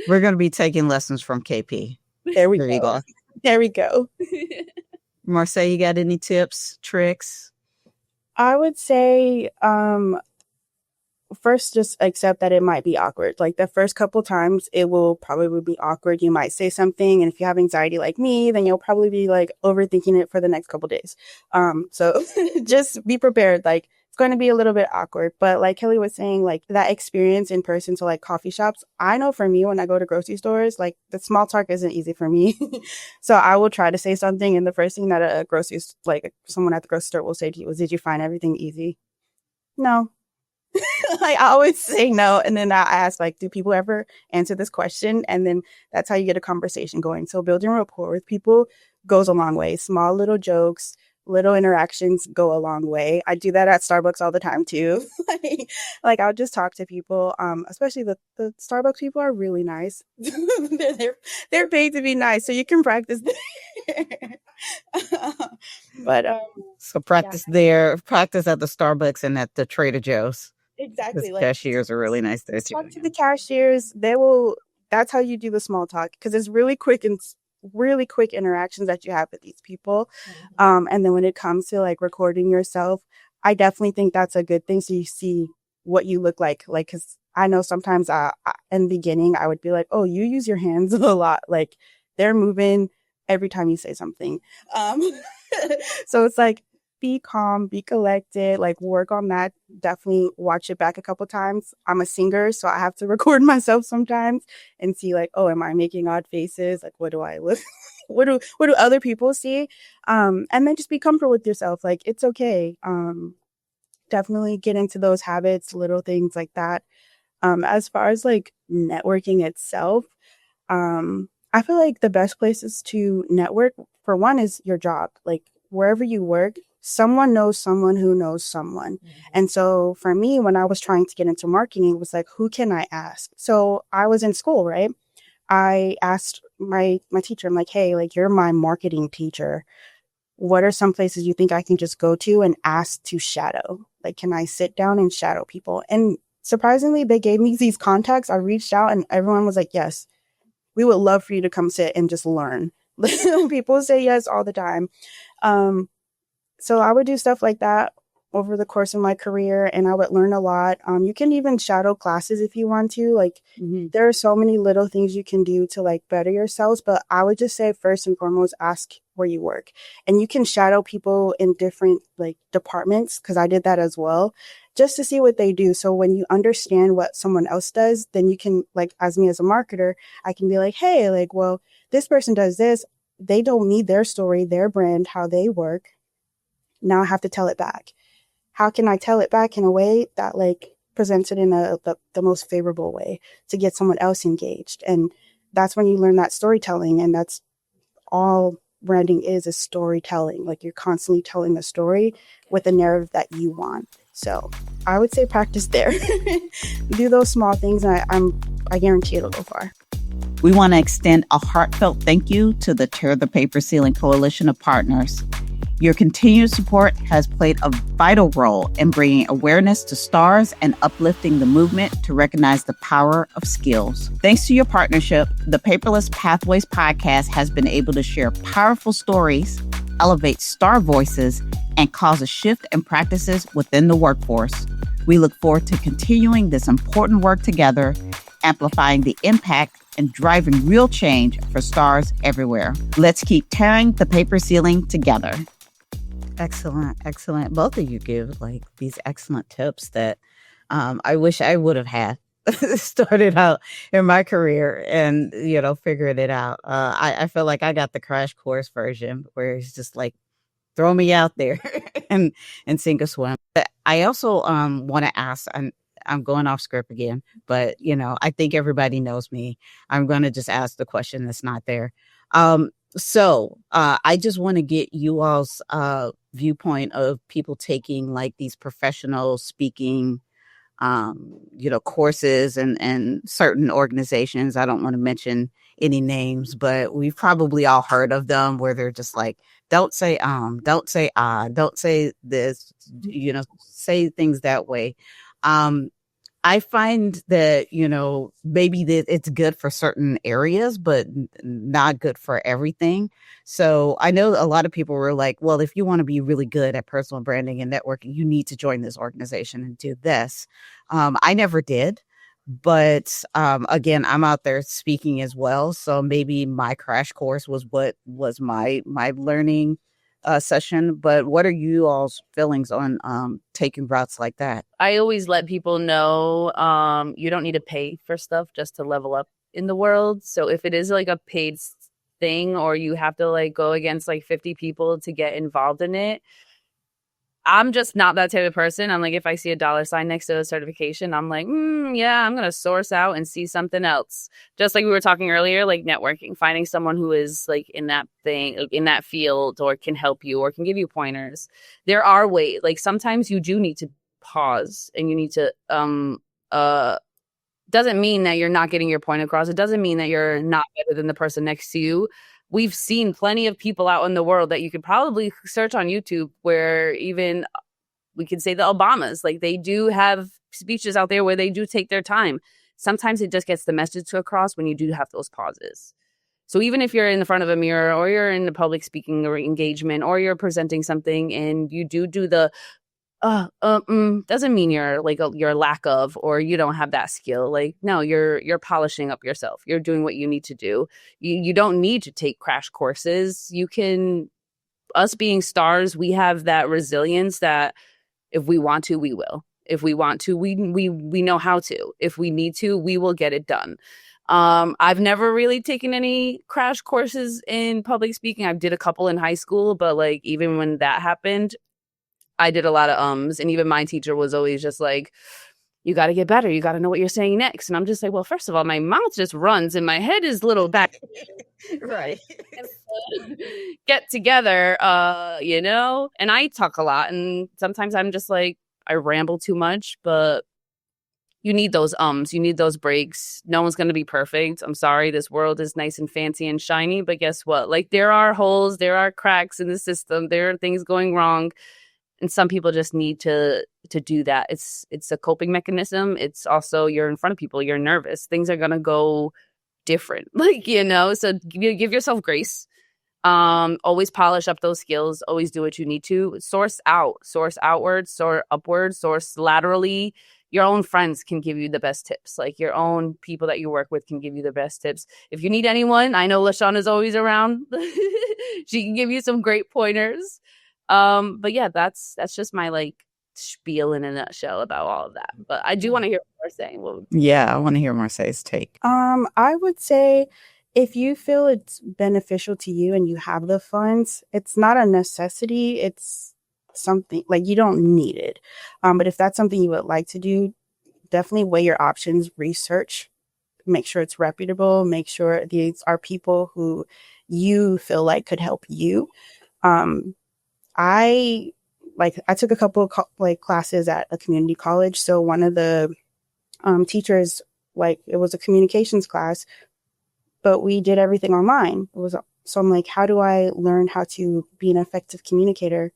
We're going to be taking lessons from KP. There we go. There we go. Marsay, you got any tips, tricks? I would say first just accept that it might be awkward. Like the first couple times it will probably be awkward. You might say something, and if you have anxiety like me, then you'll probably be like overthinking it for the next couple days. So just be prepared. Like it's going to be a little bit awkward, but like Kelly was saying, like that experience in person to like coffee shops. I know for me, when I go to grocery stores, like the small talk isn't easy for me. So I will try to say something, and the first thing that like someone at the grocery store will say to you is, "Did you find everything easy?" No. Like I always say no, and then I ask, like, do people ever answer this question? And then that's how you get a conversation going. So building rapport with people goes a long way. Small little jokes, little interactions go a long way. I do that at Starbucks all the time too. like I'll just talk to people. Especially the Starbucks people are really nice. they're paid to be nice, so you can practice there. But so practice there, practice at the Starbucks and at the Trader Joe's. Exactly. Like, cashiers are really nice there too. Talk to the cashiers. That's how you do the small talk, because it's really quick interactions that you have with these people. And then when it comes to like recording yourself, I definitely think that's a good thing. So you see what you look like, because I know sometimes in the beginning I would be like, oh, you use your hands a lot. Like they're moving every time you say something. So it's like, be calm, be collected, like work on that. Definitely watch it back a couple times. I'm a singer, so I have to record myself sometimes and see like, oh, am I making odd faces? Like, what do I look? What do other people see? And then just be comfortable with yourself. Like, it's okay. Definitely get into those habits, little things like that. As far as like networking itself, I feel like the best places to network, for one, is your job. Like wherever you work, someone knows someone who knows someone. Mm-hmm. And so for me, when I was trying to get into marketing, it was like, who can I ask? So I was in school, right? I asked my teacher, I'm like, hey, like you're my marketing teacher. What are some places you think I can just go to and ask to shadow? Like, can I sit down and shadow people? And surprisingly, they gave me these contacts. I reached out and everyone was like, yes, we would love for you to come sit and just learn. People say yes all the time. So I would do stuff like that over the course of my career, and I would learn a lot. You can even shadow classes if you want to. Like, there are so many little things you can do to like better yourselves. But I would just say first and foremost, ask where you work, and you can shadow people in different like departments, because I did that as well, just to see what they do. So when you understand what someone else does, then you can, like, as me as a marketer, I can be like, hey, like, well, this person does this. They don't need their story, their brand, how they work. Now I have to tell it back. How can I tell it back in a way that like presents it in the most favorable way to get someone else engaged? And that's when you learn that storytelling. And that's all branding is storytelling. Like you're constantly telling a story with a narrative that you want. So I would say practice there. Do those small things, and I guarantee it'll go far. We want to extend a heartfelt thank you to the Tear the Paper Ceiling Coalition of Partners. Your continued support has played a vital role in bringing awareness to stars and uplifting the movement to recognize the power of skills. Thanks to your partnership, the Paperless Pathways podcast has been able to share powerful stories, elevate star voices, and cause a shift in practices within the workforce. We look forward to continuing this important work together, amplifying the impact and driving real change for stars everywhere. Let's keep tearing the paper ceiling together. Excellent, excellent. Both of you give like these excellent tips that I wish I would have had started out in my career and, figured it out. I feel like I got the crash course version where it's just like, throw me out there and sink or swim. But I also want to ask, I'm going off script again, but, I think everybody knows me. I'm going to just ask the question that's not there. So I just want to get you all's viewpoint of people taking like these professional speaking, courses and certain organizations. I don't want to mention any names, but we've probably all heard of them where they're just like, don't say don't say this, say things that way. I find that, maybe that it's good for certain areas, but not good for everything. So I know a lot of people were like, well, if you want to be really good at personal branding and networking, you need to join this organization and do this. I never did. But again, I'm out there speaking as well. So maybe my crash course was what was my learning session. But what are you all's feelings on taking routes like that? I always let people know you don't need to pay for stuff just to level up in the world. So if it is like a paid thing, or you have to like go against like 50 people to get involved in it, I'm just not that type of person. I'm like, if I see a dollar sign next to a certification, I'm like, yeah, I'm going to source out and see something else. Just like we were talking earlier, like networking, finding someone who is like in that thing, in that field, or can help you or can give you pointers. There are ways, like sometimes you do need to pause and you need to, doesn't mean that you're not getting your point across. It doesn't mean that you're not better than the person next to you. We've seen plenty of people out in the world that you could probably search on YouTube where even we could say the Obamas, like they do have speeches out there where they do take their time. Sometimes it just gets the message across when you do have those pauses. So even if you're in the front of a mirror or you're in a public speaking or engagement or you're presenting something and you do the doesn't mean you're like your lack of, or you don't have that skill. Like, no, you're polishing up yourself. You're doing what you need to do. You don't need to take crash courses. You can, us being stars, we have that resilience that if we want to, we will. If we want to, we know how to. If we need to, we will get it done. I've never really taken any crash courses in public speaking. I did a couple in high school, but like even when that happened, I did a lot of ums, and even my teacher was always just like, you got to get better. You got to know what you're saying next. And I'm just like, well, first of all, my mouth just runs and my head is little back. Right. Get together, and I talk a lot. And sometimes I'm just like, I ramble too much, but you need those ums. You need those breaks. No one's going to be perfect. I'm sorry. This world is nice and fancy and shiny. But guess what? Like, there are holes. There are cracks in the system. There are things going wrong. And some people just need to do that. It's a coping mechanism. It's also, you're in front of people. You're nervous. Things are going to go different. So give yourself grace. Always polish up those skills. Always do what you need to. Source outwards, source upwards, source laterally. Your own friends can give you the best tips. Like, your own people that you work with can give you the best tips. If you need anyone, I know LaShana's always around. She can give you some great pointers. But yeah, that's just my like spiel in a nutshell about all of that. But I do want to hear what you're saying. Yeah, I want to hear Marsay's take. I would say if you feel it's beneficial to you and you have the funds, it's not a necessity. It's something like you don't need it. But if that's something you would like to do, definitely weigh your options, research, make sure it's reputable, make sure these are people who you feel like could help you. I took a couple of classes at a community college. So one of the teachers, it was a communications class, but we did everything online. So I'm like, how do I learn how to be an effective communicator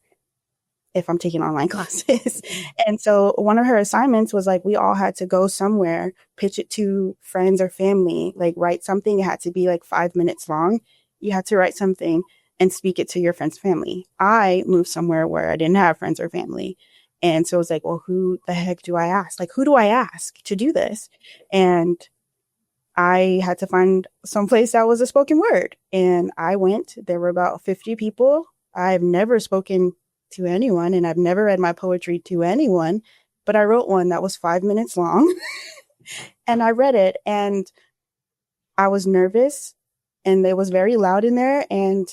if I'm taking online classes? And so one of her assignments was we all had to go somewhere, pitch it to friends or family, write something. It had to be 5 minutes long. You had to write something and speak it to your friend's family. I moved somewhere where I didn't have friends or family. And so it was well, who the heck do I ask? Who do I ask to do this? And I had to find someplace that was a spoken word. And I went. There were about 50 people. I've never spoken to anyone, and I've never read my poetry to anyone, but I wrote one that was 5 minutes long. And I read it, and I was nervous, and it was very loud in there, and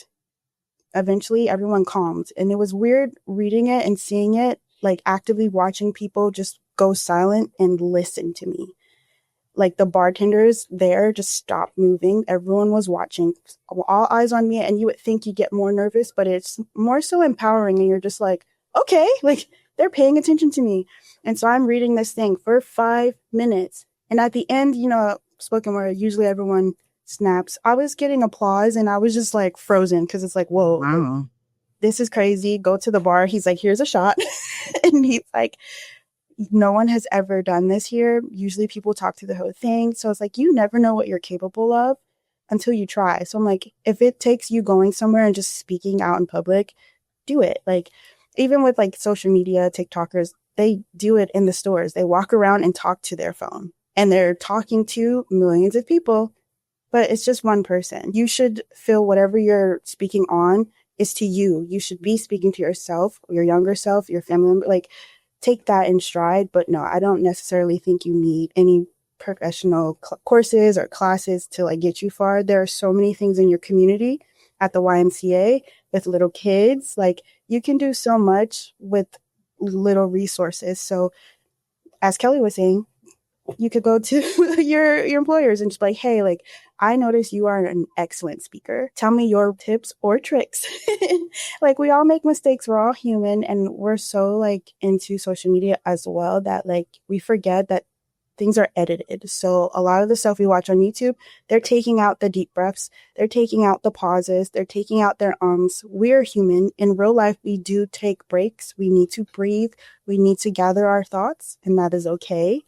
eventually everyone calmed. And it was weird reading it and seeing it, actively watching people just go silent and listen to me. The bartenders there just stopped moving. Everyone was watching, all eyes on me. And you would think you get more nervous, but it's more so empowering. And you're just okay, they're paying attention to me. And so I'm reading this thing for 5 minutes. And at the end, spoken word, usually everyone snaps. I was getting applause, and I was just frozen, because it's whoa, wow, this is crazy. Go to the bar. He's here's a shot. And he's no one has ever done this here. Usually people talk through the whole thing. So it's you never know what you're capable of until you try. So I'm if it takes you going somewhere and just speaking out in public, do it. Even with social media, TikTokers, they do it in the stores. They walk around and talk to their phone, and they're talking to millions of people, but it's just one person. You should feel whatever you're speaking on is to you. You should be speaking to yourself, your younger self, your family member. Take that in stride. But no, I don't necessarily think you need any professional courses or classes to get you far. There are so many things in your community at the YMCA with little kids. You can do so much with little resources. So as Kelly was saying, you could go to your employers and just hey, I notice you are an excellent speaker. Tell me your tips or tricks. We all make mistakes. We're all human, and we're so into social media as well that we forget that things are edited. So a lot of the stuff we watch on YouTube, they're taking out the deep breaths. They're taking out the pauses. They're taking out their ums. We're human. In real life, we do take breaks. We need to breathe. We need to gather our thoughts, and that is okay.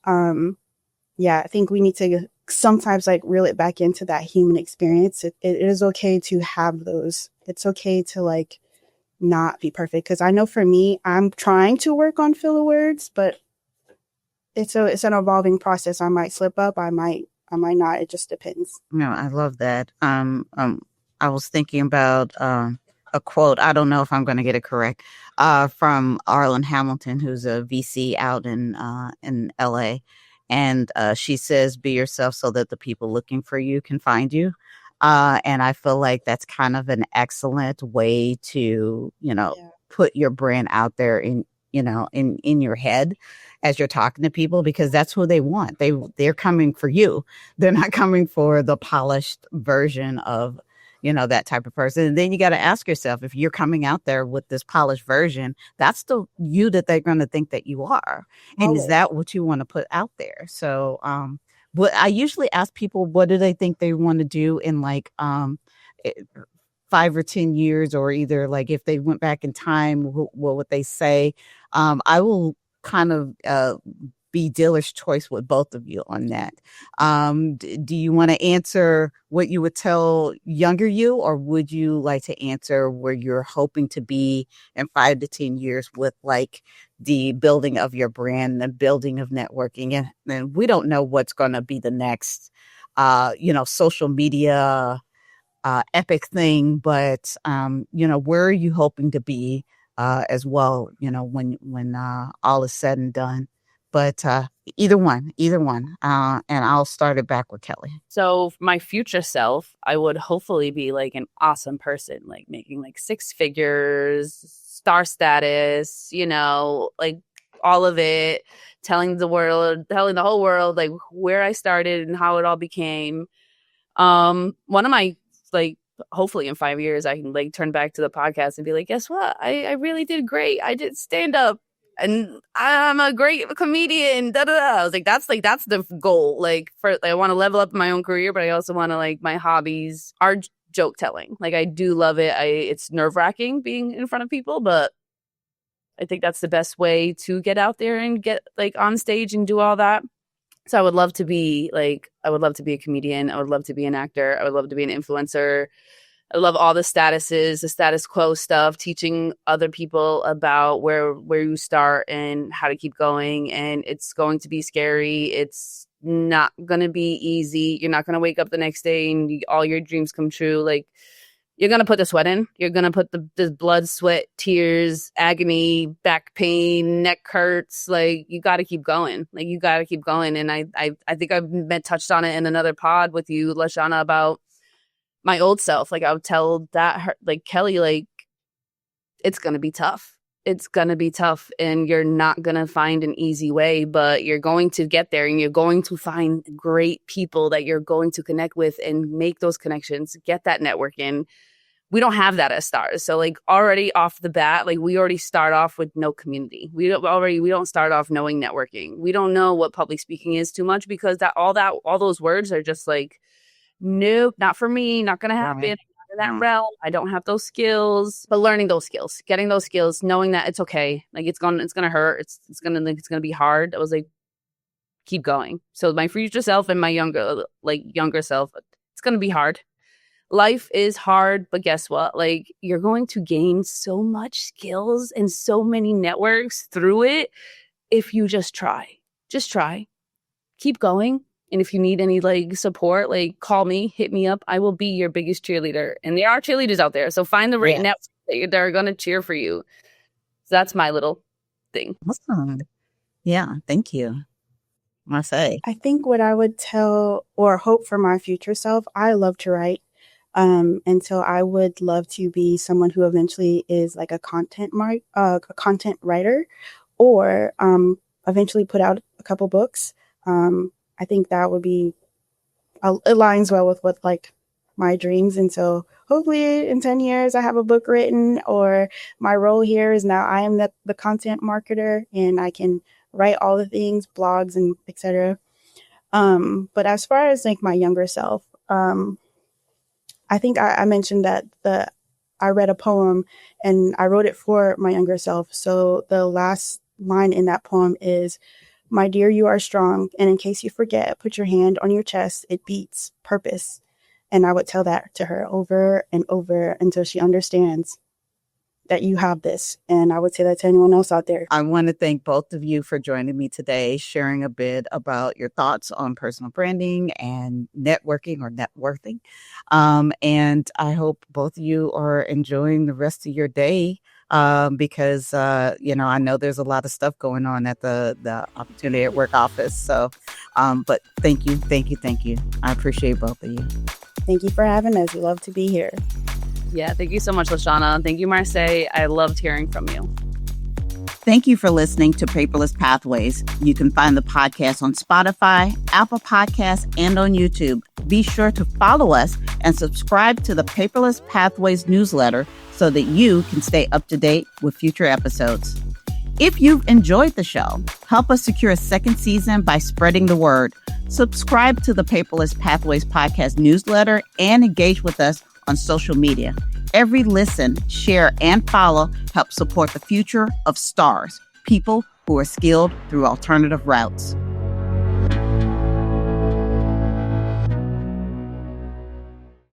I think we need to sometimes reel it back into that human experience. It is okay to have those. It's okay to not be perfect. Because I know for me, I'm trying to work on filler words, but it's an evolving process. I might slip up, I might not. It just depends. No, I love that. I was thinking about a quote. I don't know if I'm going to get it correct. From Arlen Hamilton, who's a VC out in LA, and she says, "Be yourself, so that the people looking for you can find you." And I feel like that's kind of an excellent way to, Yeah. put your brand out there in your head as you're talking to people, because that's who they want. They're coming for you. They're not coming for the polished version of, that type of person. And then you got to ask yourself, if you're coming out there with this polished version, that's the you that they're going to think that you are. And Always. is that what you want to put out there? So, but I usually ask people, what do they think they want to do in like, 5 or 10 years, or either like if they went back in time, what would they say? I will kind of be dealer's choice with both of you on that. Do you want to answer what you would tell younger you, or would you like to answer where you're hoping to be in 5 to 10 years with like the building of your brand, the building of networking? And we don't know what's going to be the next, social media epic thing, but where are you hoping to be as well, when all is said and done? But either one, and I'll start it back with Kelly. So my future self, I would hopefully be like an awesome person, like making like 6 figures, star status, like all of it, telling the whole world like where I started and how it all became. One of my, like, hopefully in 5 years I can like turn back to the podcast and be like, guess what? I really did great. I did stand up and I'm a great comedian. Da, da, da. I was like, that's the goal. Like, I want to level up my own career, but I also want to, like, my hobbies are joke telling. Like, I do love it. It's nerve wracking being in front of people, but I think that's the best way to get out there and get like on stage and do all that. So I would love to be a comedian. I would love to be an actor. I would love to be an influencer. I love all the statuses, the status quo stuff, teaching other people about where you start and how to keep going. And it's going to be scary. It's not going to be easy. You're not going to wake up the next day and all your dreams come true. Like, you're going to put the sweat in. You're going to put the blood, sweat, tears, agony, back pain, neck hurts. Like, you got to keep going. Like, you got to keep going. And I think I've touched on it in another pod with you, LaShana, about my old self. Like, I would tell like Kelly, like, it's going to be tough. It's going to be tough. And you're not going to find an easy way, but you're going to get there and you're going to find great people that you're going to connect with and make those connections, get that networking. We don't have that as stars. So like already off the bat, like we already start off with no community. We don't start off knowing networking. We don't know what public speaking is too much, because all those words are just like, nope, not for me, not going to happen. Right. In that realm, I don't have those skills. But learning those skills, getting those skills, knowing that it's okay. Like, it's gonna hurt. It's gonna be hard. I was like, keep going. So my future self and my younger self, it's gonna be hard. Life is hard, but guess what? Like, you're going to gain so much skills and so many networks through it if you just try. Just try. Keep going. And if you need any like support, like, call me, hit me up. I will be your biggest cheerleader. And there are cheerleaders out there. So find the right network that are going to cheer for you. So that's my little thing. Awesome. Yeah. Thank you. Marsay. I think what I would tell or hope for my future self, I love to write. And so I would love to be someone who eventually is like a content writer, or eventually put out a couple books. I think that would be aligns well with what like my dreams. And so hopefully in 10 years I have a book written, or my role here is now I am the content marketer and I can write all the things, blogs and etc. But as far as like my younger self, I think I mentioned that I read a poem and I wrote it for my younger self. So the last line in that poem is, "My dear, you are strong. And in case you forget, put your hand on your chest. It beats purpose." And I would tell that to her over and over until she understands. that you have this. And I would say that to anyone else out there. I want to thank both of you for joining me today, sharing a bit about your thoughts on personal branding and networking or networthing. And I hope both of you are enjoying the rest of your day. Because, I know there's a lot of stuff going on at the Opportunity at Work office. So, but thank you. I appreciate both of you. Thank you for having us. We love to be here. Yeah, thank you so much, LaShana. Thank you, Marsay. I loved hearing from you. Thank you for listening to Paperless Pathways. You can find the podcast on Spotify, Apple Podcasts, and on YouTube. Be sure to follow us and subscribe to the Paperless Pathways newsletter so that you can stay up to date with future episodes. If you've enjoyed the show, help us secure a second season by spreading the word. Subscribe to the Paperless Pathways podcast newsletter and engage with us on social media. Every listen, share, and follow helps support the future of stars, people who are skilled through alternative routes.